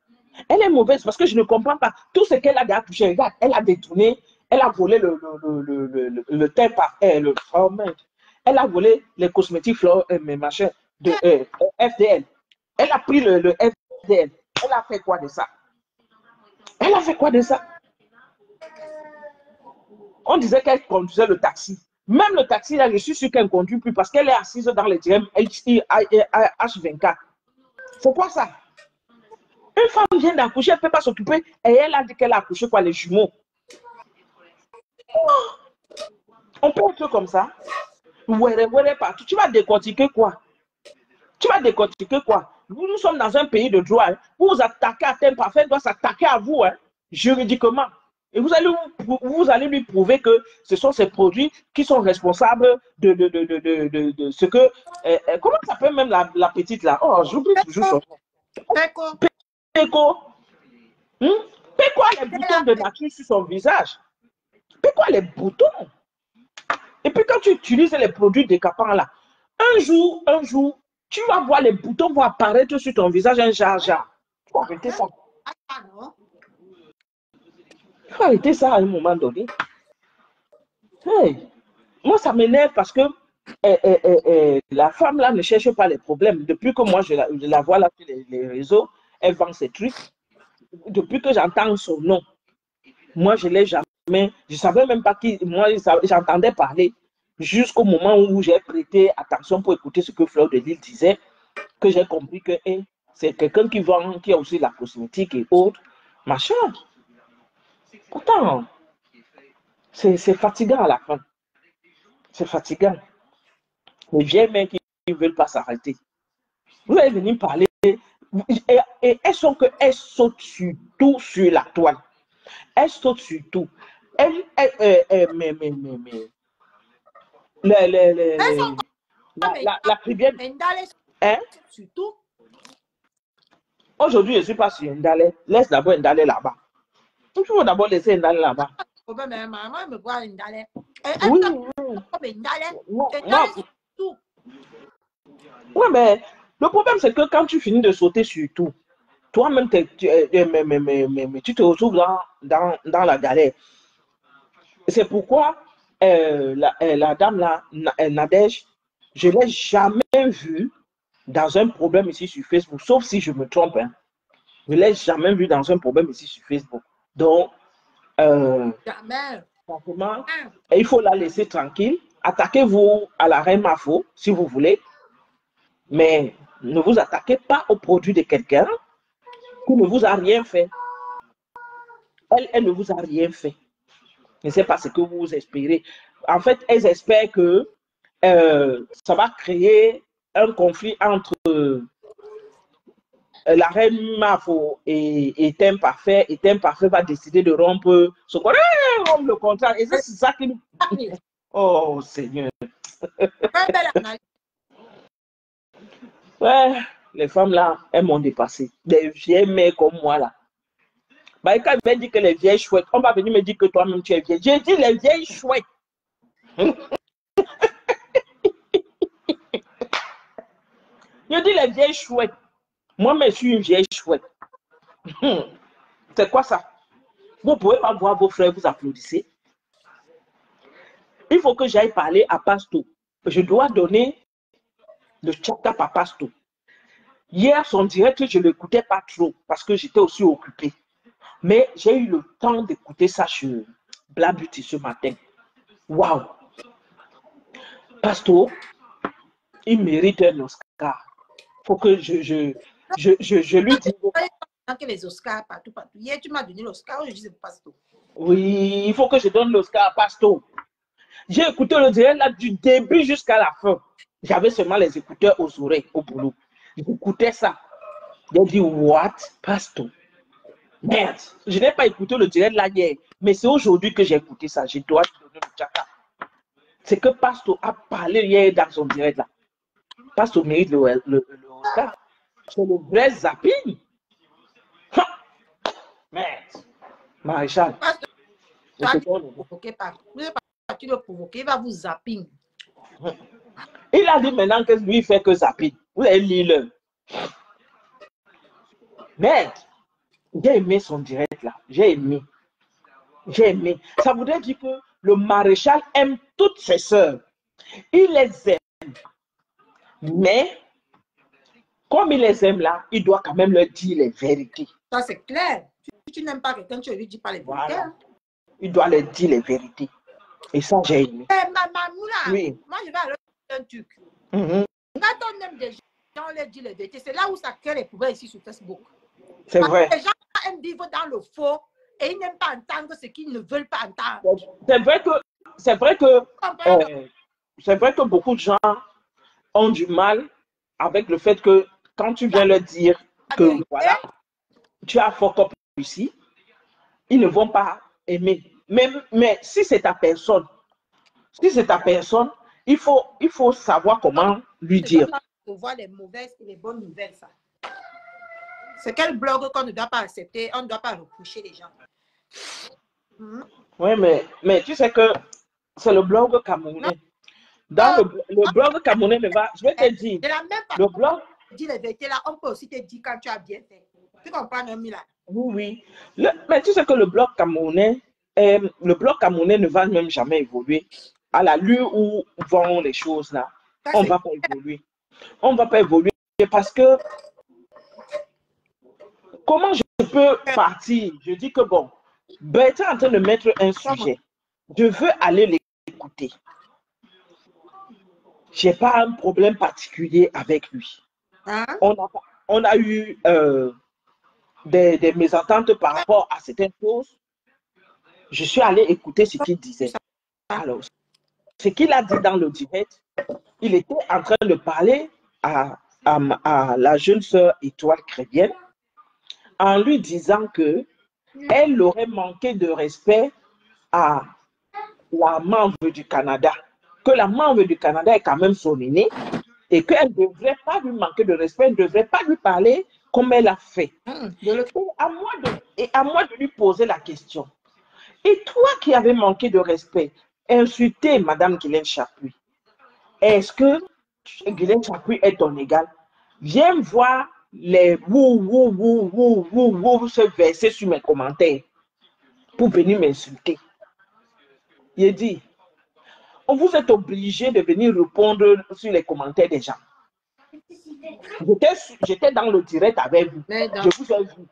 Elle est mauvaise parce que je ne comprends pas. Tout ce qu'elle a déjà touché, regarde, elle a détourné, elle a volé le teint parfait, elle a volé les cosmétiques machin de FDL. Elle a pris le FDL. Elle a fait quoi de ça? Elle a fait quoi de ça? On disait qu'elle conduisait le taxi. Même le taxi, là, je suis sûr qu'elle ne conduit plus parce qu'elle est assise dans les DM H24. C'est quoi ça? Une femme vient d'accoucher, elle ne peut pas s'occuper et elle a dit qu'elle a accouché quoi, les jumeaux. On peut être comme ça. Ouais, partout. Tu vas décortiquer quoi? Tu vas décortiquer quoi? Nous sommes dans un pays de droit. Hein. Vous vous attaquez à teint parfait, doit s'attaquer à vous, hein, juridiquement. Et vous allez lui prouver que ce sont ces produits qui sont responsables de ce que... comment ça s'appelle même la petite là? Oh, j'oublie toujours son nom. Péco. Péco. Péco a les boutons de nature sur son visage. Péco a les boutons. Et puis quand tu utilises les produits décapants là, un jour, tu vas voir les boutons vont apparaître sur ton visage, un jar-jar. Il faut arrêter ça. Il faut arrêter ça à un moment donné. Hey. Moi, ça m'énerve parce que la femme là ne cherche pas les problèmes. Depuis que moi, je la vois là sur les réseaux, elle vend ses trucs. Depuis que j'entends son nom, Moi, je l'ai jamais, je savais même pas qui, moi, j'entendais parler jusqu'au moment où j'ai prêté attention pour écouter ce que Fleur de Lille disait, que j'ai compris que c'est quelqu'un qui vend, qui a aussi la cosmétique et autres, machin. Pourtant, c'est fatigant à la fin. C'est fatigant. Les vieilles mères qui ne veulent pas s'arrêter. Vous allez venir parler. Et elles sont que elles sautent sur tout sur la toile. Elles sautent sur tout. Mais, la prière. Hein? Surtout. Aujourd'hui, je ne suis pas sur Ndale. Laisse d'abord Ndale là-bas. Il faut d'abord laisser Ndale là-bas. Maman me voit Ndale. Oui, mais le problème, c'est que quand tu finis de sauter sur tout, toi-même, tu te retrouves dans la galère. C'est pourquoi la dame là, Nadège, je ne l'ai jamais vue dans un problème ici sur Facebook, sauf si je me trompe. Hein. Je ne l'ai jamais vue dans un problème ici sur Facebook. Donc, franchement, il faut la laisser tranquille. Attaquez-vous à la reine Mafo, si vous voulez. Mais ne vous attaquez pas au produit de quelqu'un qui ne vous a rien fait. Elle ne vous a rien fait. Je ne sais pas ce que vous espérez. En fait, elles espèrent que ça va créer un conflit entre la reine Mafo et Thème Parfait. Et Thème Parfait va décider de rompre ce qu'on rompt le contrat. Et c'est ça qui nous... Oh, Seigneur. Ouais, les femmes là, elles m'ont dépassé. Des vieilles mères comme moi là. Bah, quand je vais dire que les vieilles chouettes, on va venir me dire que toi-même tu es vieille. J'ai dit les vieilles chouettes. Je dis les vieilles chouettes. Moi-même, je suis une vieille chouette. C'est quoi ça? Vous ne pouvez pas voir vos frères vous applaudissez. Il faut que j'aille parler à Pasto. Je dois donner le check-up à Pasto. Hier, son direct, je ne l'écoutais pas trop parce que j'étais aussi occupée. Mais j'ai eu le temps d'écouter ça sur Blabuti ce matin. Waouh! Pasto, il mérite un Oscar. Il faut que je lui dise. Que les Oscars partout. Hier, tu m'as donné l'Oscar, je disais Pasto. Oui, il faut que je donne l'Oscar à Pasto. J'ai écouté le direct là du début jusqu'à la fin. J'avais seulement les écouteurs aux oreilles, au boulot. J'écoutais ça. J'ai dit, what? Pasto. Merde, je n'ai pas écouté le direct là hier, mais c'est aujourd'hui que j'ai écouté ça. Je dois te donner le tchaka. C'est que Pasto a parlé hier dans son direct là. Pasto mérite le Oscar. C'est le vrai zapping. Merde. Maréchal. Tu le provoquer, il va vous zapping. Il a dit maintenant que lui, il fait que zapping. Vous allez lire le. Merde. J'ai aimé son direct là. J'ai aimé. J'ai aimé. Ça voudrait dire que le maréchal aime toutes ses sœurs. Il les aime. Mais, comme il les aime là, il doit quand même leur dire les vérités. Ça, c'est clair. Si tu n'aimes pas quelqu'un, tu ne lui dis pas les vérités. Voilà. Il doit leur dire les vérités. Et ça, j'ai aimé. Oui. Moi, je vais aller un truc. Quand on aime des gens, on leur dit les vérités. C'est là où ça crée les problèmes ici sur Facebook. C'est vrai. Les gens aiment vivre dans le faux et ils n'aiment pas entendre ce qu'ils ne veulent pas entendre. C'est vrai que beaucoup de gens ont du mal avec le fait que quand tu viens leur dire que voilà, tu as fuck up ici, ils ne vont pas aimer. Mais si c'est ta personne, il faut savoir comment lui dire. On voit les mauvaises et les bonnes nouvelles, ça. C'est quel blog qu'on ne doit pas accepter, on ne doit pas reprocher les gens. Oui, mais tu sais que c'est le blog camerounais. Dans le blog camerounais, je vais te dire, le blog... Dis la vérité là, on peut aussi te dire quand tu as bien fait. Tu comprends, Nomi là? Oui. Mais tu sais que le blog camerounais ne va même jamais évoluer. À la l'heure où vont les choses là, on ne va pas évoluer. On ne va pas évoluer parce que comment je peux partir? Je dis que bon, Bertrand est en train de mettre un sujet. Je veux aller l'écouter. Je n'ai pas un problème particulier avec lui. Hein? On a eu des mésententes par rapport à certaines choses. Je suis allée écouter ce qu'il disait. Alors, ce qu'il a dit dans le direct, il était en train de parler à la jeune sœur Étoile Chrétienne en lui disant que elle aurait manqué de respect à la membre du Canada, que la membre du Canada est quand même son aînée et qu'elle ne devrait pas lui manquer de respect, elle ne devrait pas lui parler comme elle a fait. Et à moi de lui poser la question. Et toi qui avais manqué de respect, insulter Madame Guylaine Chapuis, est-ce que Guylaine Chapuis est ton égal? Viens voir les se verser sur mes commentaires pour venir m'insulter. Il dit, vous êtes obligé de venir répondre sur les commentaires des gens. J'étais dans le direct avec vous. Je vous ai vu.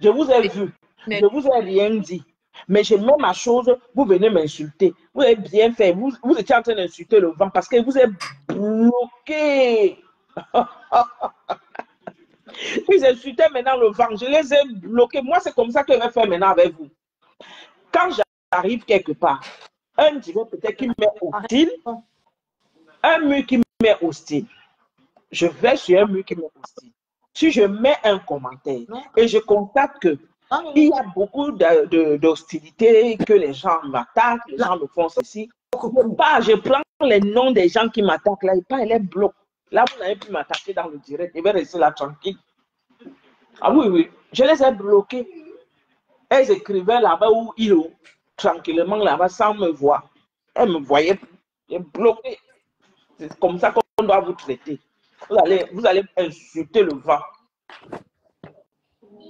Je vous ai vu. Je vous ai rien dit. Mais je mets ma chose, vous venez m'insulter. Vous avez bien fait. Vous étiez en train d'insulter le vent parce que vous êtes bloqué. Ils insultaient maintenant le vent. Je les ai bloqués. Moi, c'est comme ça que je vais faire maintenant avec vous. Quand j'arrive quelque part, un direct peut-être qui me met hostile, un mur qui me met hostile. Je vais sur un mur qui me met hostile. Si je mets un commentaire et je constate que il y a beaucoup d'hostilité, que les gens m'attaquent, les gens me font ceci. Je prends les noms des gens qui m'attaquent là, et pas les bloque. Là, vous n'avez plus m'attaquer dans le direct. Je vais rester là tranquille. Ah oui, oui. Je les ai bloqués. Elles écrivaient là-bas où ils ont tranquillement là-bas sans me voir. Elles me voyaient plus. J'ai bloqué. C'est comme ça qu'on doit vous traiter. Vous allez insulter le vent.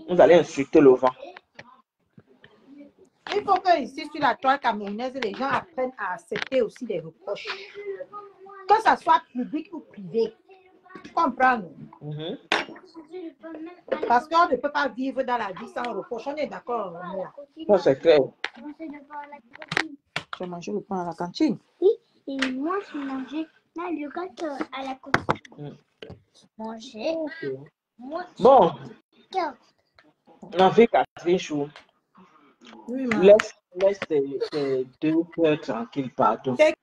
Vous allez insulter le vent. Il faut que ici, sur la toile camerounaise, les gens apprennent à accepter aussi les reproches. Que ça soit public ou privé. Tu comprends? Parce qu'on ne peut pas vivre dans la vie sans reproche. On est d'accord? Ça, c'est clair. Tu as mangé le pain à la cantine? Oui, et moi, je mangeais là, le gâteau à la cantine. Manger. Bon. On fait Catherine Chou. Oui, laisse tes deux cœurs tranquilles, pardon. C'est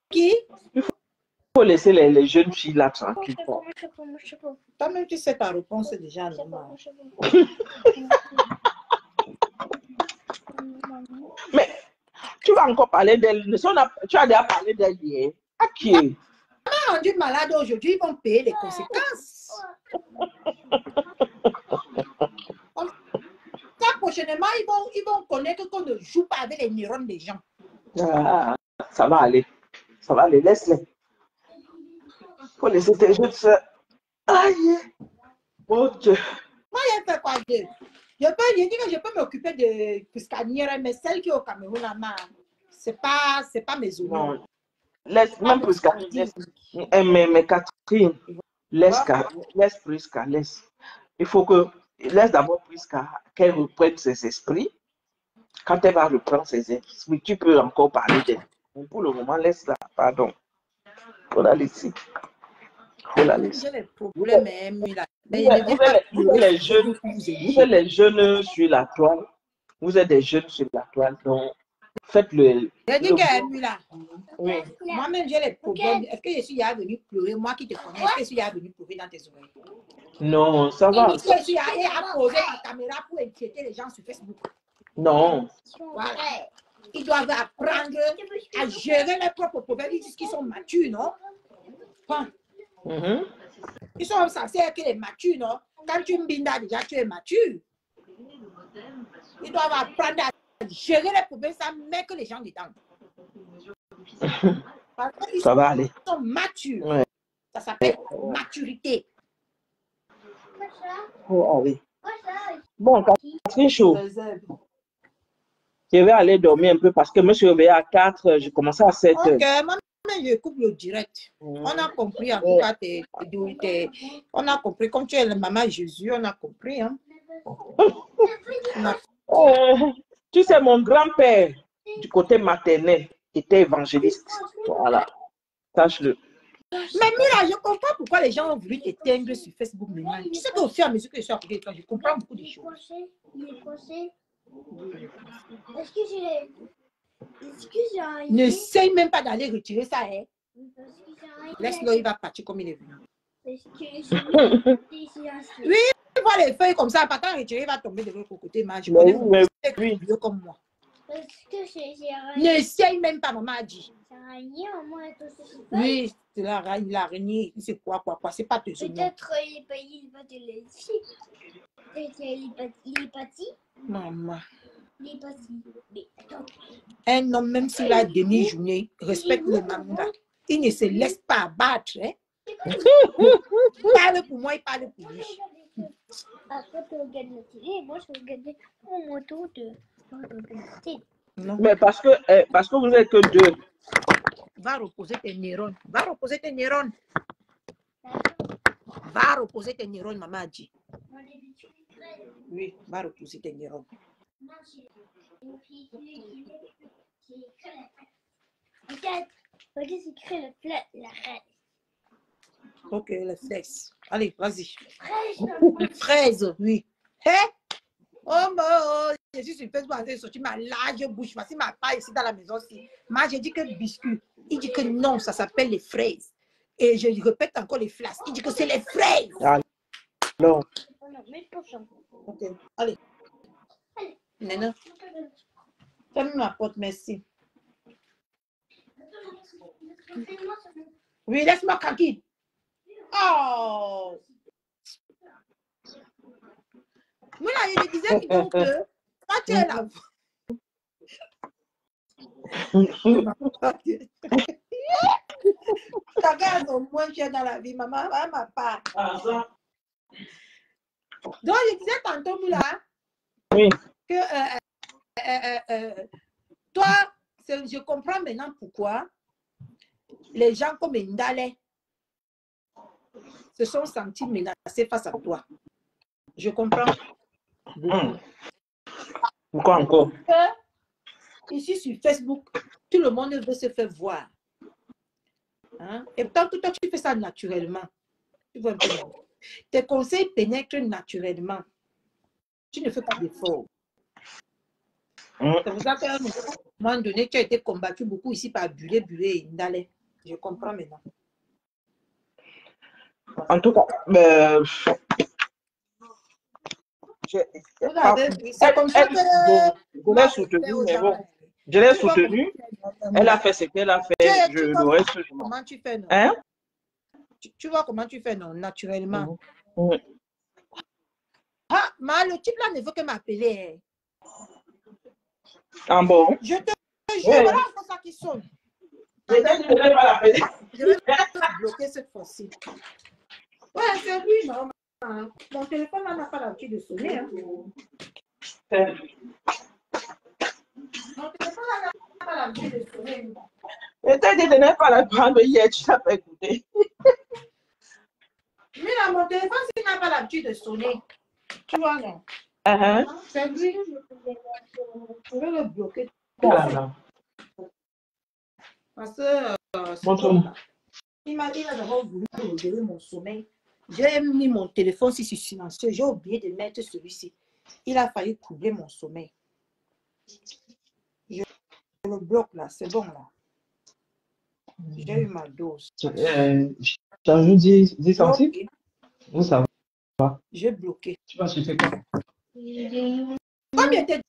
qui? Il faut laisser les jeunes filles là tranquilles. Toi-même, tu sais ta réponse déjà. Mais tu vas encore parler d'elle. Tu as déjà parlé d'elle hier. À qui? On est rendu malade aujourd'hui, ils vont payer les conséquences. Prochainement, ils vont connaître qu'on ne joue pas avec les neurones des gens. Ah, ça va aller. Ça va aller. Laisse-les. Il faut laisser tes jeux de ça. Aïe. Mon Dieu. Moi, j'ai fait quoi de? Je dis que je peux m'occuper de Priscanière, mais celle qui est au Cameroun, c'est pas mes oignons. Non. Laisse, même Priscanière. Mais Catherine, laisse Prisca, laisse. Il faut que. Laisse d'abord Prisca qu'elle reprenne ses esprits. Quand elle va reprendre ses esprits, tu peux encore parler d'elle. Pour le moment, laisse-la. Pardon. Faut la laisser. Faut la laisser. J'ai les problèmes, Vous êtes les jeunes sur la toile. Vous êtes des jeunes sur la toile. Donc, faites-le. J'ai dit qu'elle est là. Oui. Moi-même, j'ai les problèmes. Est-ce que je suis venu pleurer? Moi qui te connais, est-ce que je suis venu pleurer dans tes oreilles? Non, ça va. Est-ce que je suis allée à poser ma caméra pour inquiéter les gens sur Facebook? Non. Voilà. Ils doivent apprendre à gérer leurs propres problèmes. Ils disent qu'ils sont matures, non? Ils sont censés être les matures, non? Quand tu m'bindas déjà, tu es mature. Ils doivent apprendre à gérer les problèmes sans mettre les gens dedans. Ça va aller. Ils sont matures. Ouais. Ça s'appelle maturité. Oh, oui. Bon, Catherine Chou. Je vais aller dormir un peu parce que je me suis réveillée à 4, j'ai commencé à 7 heures. Ok, moi-même, je coupe le direct. On a compris en tout cas on a compris, comme tu es le maman Jésus, on a compris. Hein? Tu sais, mon grand-père, du côté maternel, était évangéliste. Voilà, sache-le. Mais Mira, je comprends pourquoi les gens ont voulu t'éteindre sur Facebook maintenant. Tu sais qu'au fur et à mesure que je suis à côté de toi, je comprends beaucoup de choses. Il est coincé. Est-ce que j'ai... N'essaye même pas d'aller retirer ça, hein. Parce que j'ai... Laisse-le, il va partir comme il est venu. Parce que j'ai... Oui, il voit les feuilles comme ça, pas tant retirer, il va tomber de l'autre côté. Mais je Mais connais oui, mon mais fils oui. vieux comme moi. Parce que j'ai... N'essaye même pas, maman a dit. Araignée, maman est aussi super. Oui, c'est l'araignée, c'est quoi, c'est pas tes oignons. Peut-être il va te laisser. Peut-être il est parti. Maman. Il est parti. Mais attends. Un homme, même s'il a demi-journée, respecte le manga. Il ne se laisse pas abattre. Hein? Il parle pour moi, il parle pour lui. Après, tu regardes la télé, moi je regardais mon moto de la télé. Non. Mais parce que vous n'êtes que deux. Va reposer tes neurones. Va reposer tes neurones. Va reposer tes neurones, maman a dit. Oui, va reposer tes neurones. Regarde, c'est écrit la reine. Ok, les fraises. Allez, vas-y. Fraise. Les fraises, oui. Hein? Oh, mon, je suis sur Facebook en train de sortir ma large bouche. Voici ma part ici dans la maison aussi. Moi, j'ai dit que biscuit. Il dit que non, ça s'appelle les fraises. Et je répète encore les flasques. Il dit que c'est les fraises. Ah, non. Ok, allez. Nana, ferme ma porte, merci. Oui, laisse-moi tranquille. Oh! Moi, là, je disais donc que quand tu es là. Ta gare au moins cher dans la vie, maman, elle m'a pas. Donc, je disais tantôt, Moula, Oui. que toi, je comprends maintenant pourquoi les gens comme Ndale se sont sentis menacés face à toi. Je comprends. Pourquoi encore? Ici sur Facebook, tout le monde veut se faire voir. Hein? Et tant que toi, tu fais ça naturellement. Tu vois un peu. Tes conseils pénètrent naturellement. Tu ne fais pas d'effort. C'est pour ça qu'à un moment donné, tu as été combattu beaucoup ici par Bulé et Ndale. Je comprends maintenant. En tout cas, c'est comme ça que je l'ai soutenu, mais bon, je l'ai soutenu. Elle a fait ce qu'elle a fait. Le reste, comment tu fais, non? Hein? Tu vois comment tu fais, non? Naturellement. Ah, mais le type là ne veut que m'appeler. Ah bon? Je te jure, voilà encore ça qui sonne. Je vais pas l'appeler. Je vais te bloquer cette fois-ci. Ouais, c'est lui, non? Mon téléphone là n'a pas l'habitude de sonner. Hein. Mon téléphone là n'a pas l'habitude de sonner. Je t'ai dit de ne pas la prendre hier, tu l'as pas écouté. Mais là, mon téléphone, s'il n'a pas l'habitude de sonner, tu vois, non? C'est lui. Je vais le bloquer. Parce que il m'a d'abord voulu révéler mon sommeil. J'ai mis mon téléphone sur silencieux. J'ai oublié de mettre celui-ci. Il a failli couvrir mon sommeil. Je le bloque là. C'est bon là. J'ai eu ma dose. T'as vu 10 centimes? Oui, ça va. J'ai bloqué. Tu vas acheter quoi? Comme je te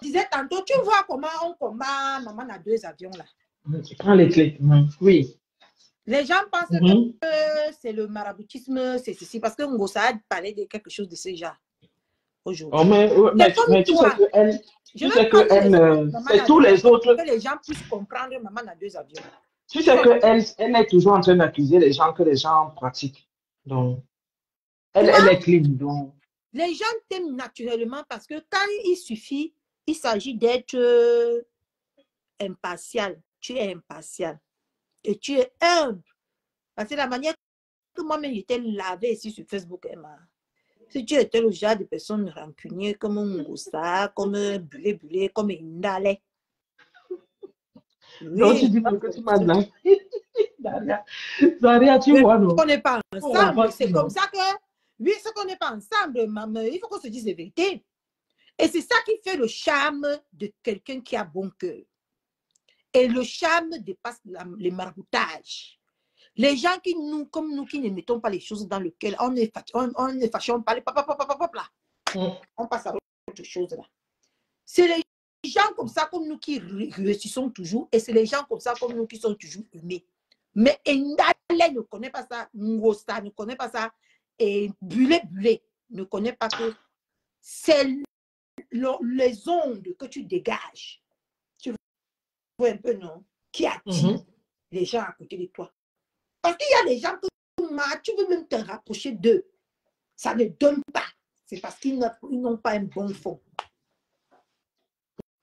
disais tantôt, tu vois comment on combat maman a 2 avions là. Prends les clés. Oui. Les gens pensent que c'est le maraboutisme, c'est ceci, parce que Ngosa a parlé de quelque chose de ce genre aujourd'hui. Oh, mais tu sais que elle, c'est tous les autres. Que les gens puissent comprendre maman a 2 avions. Tu sais qu'elle est toujours en train d'accuser les gens que les gens pratiquent. Donc, elle est clean. Donc. Les gens t'aiment naturellement parce que quand il suffit, il s'agit d'être impartial. Tu es impartial. Et tu es humble. Parce que la manière que moi-même j'étais lavé ici sur Facebook, Si tu étais le genre de personne rancunière comme un Ngossa, comme Bulé, comme Indale. Donc, tu Oui, dis que tu m'as dit. Daria, Daria, tu vois, non? on n'est pas Oh, la ensemble. C'est facile, comme non? ça que, oui, c'est qu'on n'est pas ensemble, maman. Il faut qu'on se dise la vérité. Et c'est ça qui fait le charme de quelqu'un qui a bon cœur. Et le charme dépasse les marboutages. Les gens qui nous, comme nous, qui ne mettons pas les choses dans lesquelles on est fâché, on parle, on passe à autre chose là. C'est les gens comme ça, comme nous, qui réussissons toujours, et c'est les gens comme ça, comme nous, qui sont toujours aimés. Mais Ndale ne connaît pas ça, Ngosta ne connaît pas ça, et Bulé ne connaît pas que c'est les ondes que tu dégages. Tu vois un peu, non? Qui attirent les gens à côté de toi. Parce qu'il y a des gens que tu veux même te rapprocher d'eux. Ça ne donne pas. C'est parce qu'ils n'ont pas un bon fond.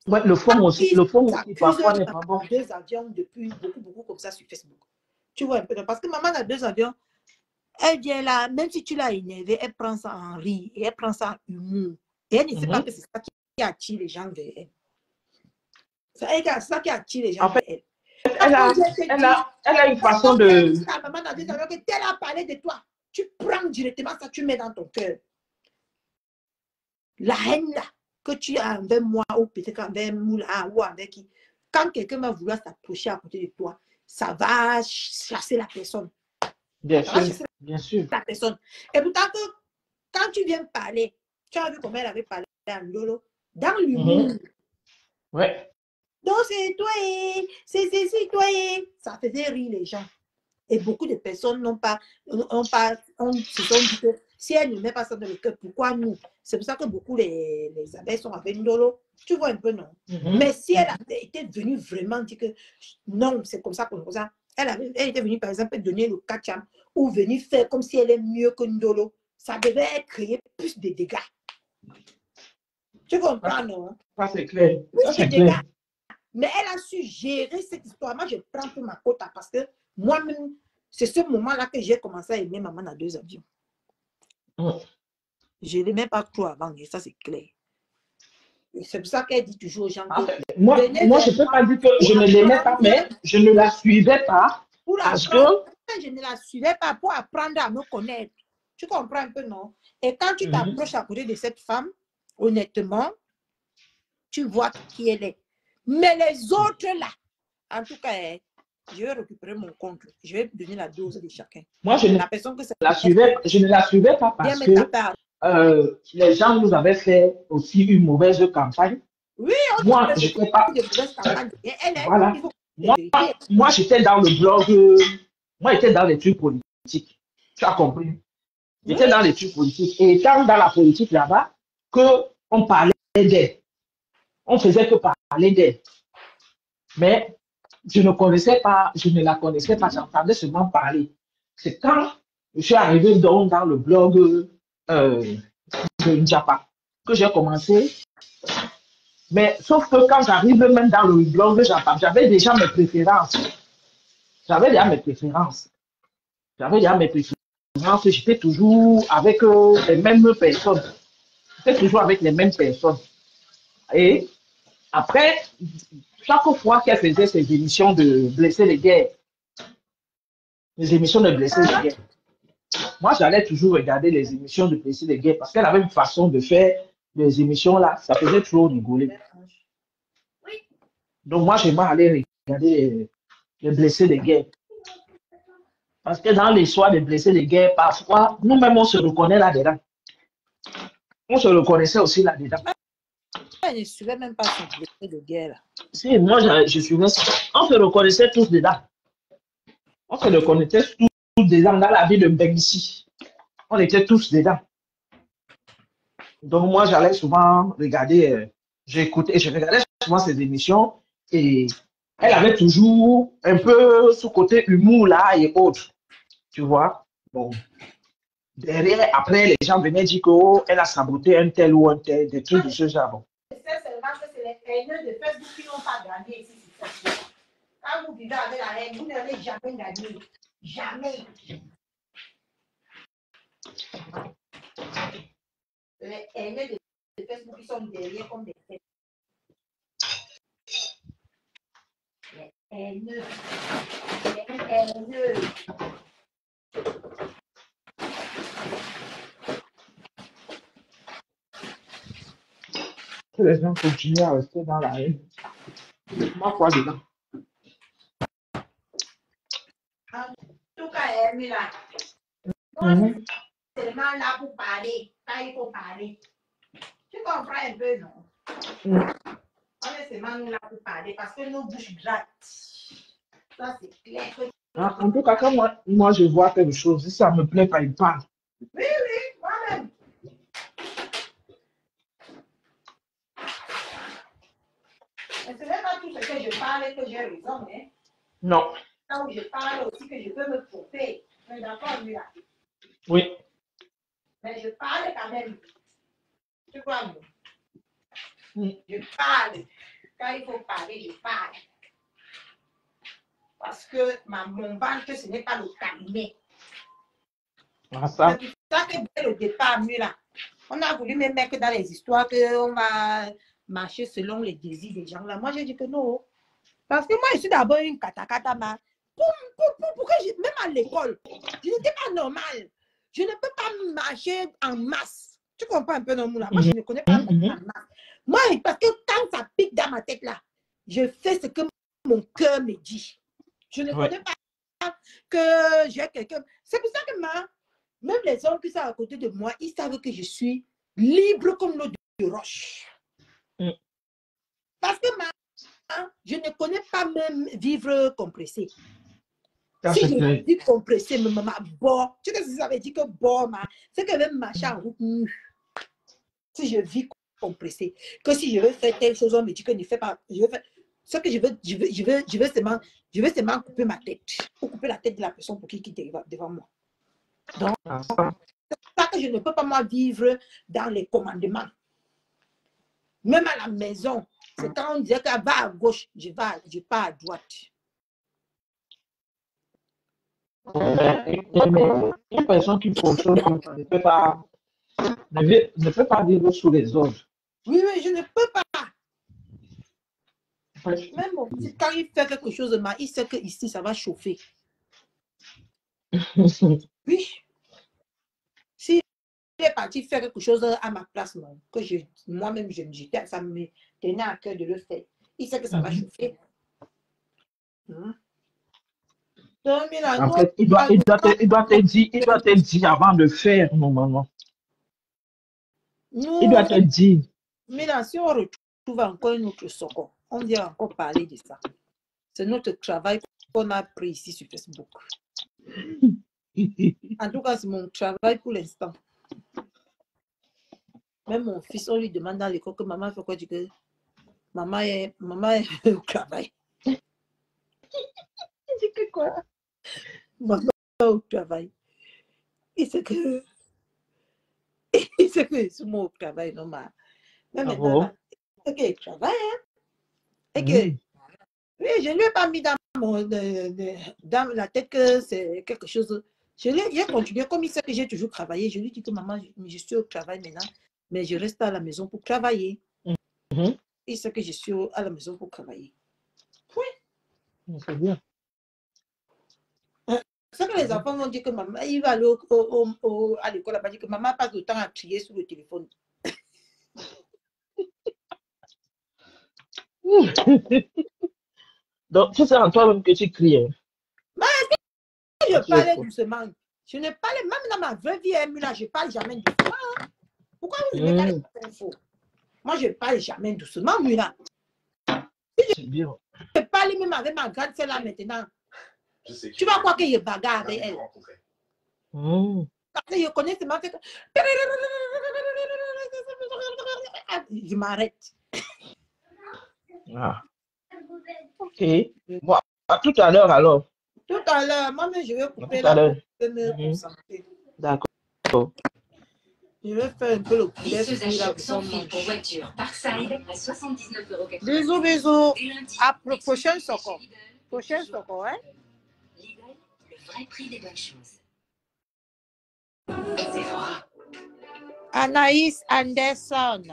Ouais, le fond aussi, parfois n'est pas bon. 2 avions depuis beaucoup comme ça sur Facebook. Tu vois un peu, parce que maman a 2 avions, elle vient là, même si tu l'as énervée, elle prend ça en rire, et elle prend ça en humour. Et elle ne sait pas que c'est ça qui attire les gens vers elle. C'est ça qui attire les gens vers elle. Elle a une façon de... Ta maman a 2 avions, que tel a parlé de toi. Tu prends directement ça, tu mets dans ton cœur. La haine là, que tu as envers moi, ou peut-être envers Moula, ou envers qui, quand quelqu'un va vouloir s'approcher à côté de toi, ça va chasser la personne. Bien sûr. La personne. Et pourtant, que, quand tu viens parler, tu as vu comment elle avait parlé à Ndolo, dans l'humour. Ouais. Donc, c'est toi, c'est toi, ça faisait rire les gens. Et beaucoup de personnes se sont dit que si elle ne met pas ça dans le cœur, pourquoi nous? C'est pour ça que beaucoup les abeilles sont avec Ndolo. Tu vois un peu, non? Mais si elle avait été venue vraiment dire que non, c'est comme ça, comme ça, elle était venue, par exemple, donner le kacham ou venir faire comme si elle est mieux que Ndolo, ça devait créer plus de dégâts. Tu comprends, non? Ça, c'est clair. Plus de dégâts. Mais elle a su gérer cette histoire. Moi, je prends pour ma quota parce que moi-même, c'est ce moment-là que j'ai commencé à aimer maman à 2 avions. Je ne l'aimais pas trop avant, et ça, c'est clair. C'est pour ça qu'elle dit toujours aux gens que... Moi, je ne peux pas dire que je ne l'aimais pas, mais je ne la suivais pas. Parce que... Je ne la suivais pas pour apprendre à me connaître. Tu comprends un peu, non? Et quand tu t'approches à côté de cette femme, honnêtement, tu vois qui elle est. Mais les autres là, en tout cas, je vais récupérer mon compte. Je vais donner la dose de chacun. Moi, je ne la suivais pas parce que les gens nous avaient fait aussi une mauvaise campagne. Oui, moi, je n'étais pas... Voilà. Moi, j'étais dans le blog. Moi, j'étais dans les trucs politiques. Tu as compris? J'étais dans les trucs politiques. Et étant dans la politique là-bas, qu'on parlait d'elle. On faisait que parler d'elle. Mais je ne la connaissais pas, j'entendais seulement parler. C'est quand je suis arrivé dans le blog de Njapa que j'ai commencé. Mais sauf que quand j'arrive même dans le blog de Njapa, j'avais déjà mes préférences. J'étais toujours avec les mêmes personnes. Et après, chaque fois qu'elle faisait ses émissions de blessés de guerre, moi j'allais toujours regarder les émissions de blessés de guerre parce qu'elle avait une façon de faire les émissions là, ça faisait trop rigoler. Donc moi j'aimais aller regarder les blessés de guerre. Parce que dans l'histoire des blessés de guerre, parfois, nous-mêmes on se reconnaît là-dedans. On se reconnaissait aussi là-dedans. Je ne suivais même pas son blessé de guerre. Là. Si, moi je suivais ça. On se reconnaissait tous dedans. On se reconnaissait tous dedans dans la vie de Mbengisi. On était tous dedans. Donc moi j'allais souvent regarder, je regardais souvent ses émissions et elle avait toujours un peu ce côté humour là et autres. Tu vois? Bon. Derrière, après, les gens venaient dire qu'elle a saboté un tel ou un tel, des trucs de ce genre. C'est seulement que c'est les haineux de Facebook qui n'ont pas gagné ici. Quand vous vivez avec la haine, vous n'allez jamais gagner. Jamais. derniers de Facebook qui sont derrière comme des fêtes. Les haineux. Les haineux. Que les gens continuent à rester dans la haine. Moi, quoi dedans? En tout cas, Mila, moi, c'est seulement là pour parler, quand il faut parler. Tu comprends un peu, non? On est seulement là pour parler parce que nos bouches grattent. Ça, c'est clair. En tout cas, quand moi je vois quelque chose, si ça me plaît pas, il parle. Oui, moi-même. Mais ce n'est pas tout ce que je parle que j'ai raison, hein. Non. Là où je parle aussi que je peux me tromper. Mais d'accord, lui, là. Oui. Mais je parle quand même. Tu vois, moi? Je parle. Quand il faut parler, je parle. Parce que mon ventre, ce n'est pas le cabinet. Ah, ça. C'est ça que dès le départ, mieux là, on a voulu me mettre dans les histoires qu'on va marcher selon les désirs des gens là. Moi, j'ai dit que non. Parce que moi, je suis d'abord une katakata. Pourquoi même à l'école, je n'étais pas normale. Je ne peux pas marcher en masse. Tu comprends un peu, non, là? Moi, je ne connais pas marcher en masse. Moi, parce que quand ça pique dans ma tête là, je fais ce que mon cœur me dit. Je ne connais pas que j'ai quelqu'un. C'est pour ça que même les hommes qui sont à côté de moi, ils savent que je suis libre comme l'eau de roche. Parce que je ne connais pas même vivre compressé. Si je dis compressé, maman, bon, tu sais ce que ça veut dire que bon, c'est que même marcher en route nue. Si je vis compressé, que si je veux faire telle chose, on me dit que ne fais pas. Je veux faire ce que je veux seulement couper ma tête, ou couper la tête de la personne pour qui est devant moi. Donc, c'est ça que je ne peux pas moi vivre dans les commandements. Même à la maison, c'est quand on disait qu'elle va à gauche, je pars à droite. Une personne qui fonctionne comme ça ne peut pas vivre sous les ordres. Oui, je ne peux pas. Même mon petit, quand il fait quelque chose, il sait que ici, ça va chauffer. Oui. Si il est parti faire quelque chose à ma place, non, que moi-même, ça me tenait à cœur de le faire. Il sait que ça va chauffer. En fait, il doit te dire avant de faire, normalement. Il doit te dire. Mais là, si on retrouve encore un autre socon, on vient encore parler de ça. C'est notre travail qu'on a pris ici sur Facebook. En tout cas, c'est mon travail pour l'instant. Même mon fils, on lui demande dans l'école que maman fait quoi, dit que maman est au travail. Il dit que quoi? Maman est au travail. Il sait que c'est moi au travail, non, mais maintenant, ok, il travaille, hein? Et que, oui, je ne lui ai pas mis dans la tête que c'est quelque chose. J'ai continué, comme il sait que j'ai toujours travaillé, je lui dis que maman, je suis au travail maintenant, mais je reste à la maison pour travailler. Il sait que je suis à la maison pour travailler. Oui. C'est bien. C'est que les enfants vont dire que maman, il va aller à l'école, là-bas, dire que maman passe le temps à crier sur le téléphone. Donc, tu sais en toi-même que tu cries. Hein? Mais je parlais doucement. Je ne parlais même dans ma vraie vie, là, je ne parle jamais doucement. Hein? Pourquoi vous ne parlez pas info? Moi, je ne parle jamais doucement, Mula. C'est bien. Je parle même avec ma grande sœur là maintenant. Tu vas croire que je bagarre avec elle. Parce que je connais seulement que... Je m'arrête. Ah. Ok. Bon, à tout à l'heure alors. Tout à l'heure, moi-même, je vais couper la pour me concentrer. D'accord. Je vais faire un peu le poulet. Sans fil pour voiture, Parkside à 79,90 Bisous, €. bisous. À la prochaine Soko. Prochaine Soko, hein? Lidl, le vrai prix des bonnes choses. Sephora. Anaïs Anderson.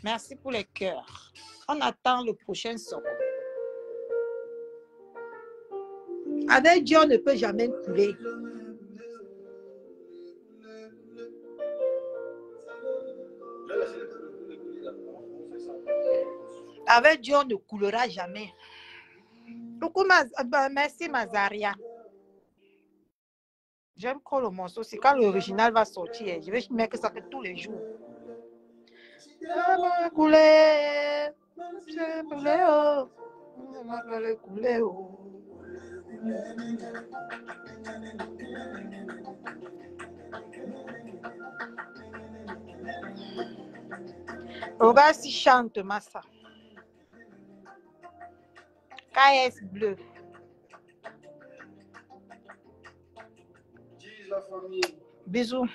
Merci pour les cœurs. On attend le prochain son. Avec Dieu, on ne peut jamais couler. Avec Dieu, on ne coulera jamais. Beaucoup, merci Mazaria. J'aime trop le morceau. C'est quand l'original va sortir. Je vais mettre ça tous les jours. Couler, couler. Regarde si chante Massa. KS bleu. Bisous.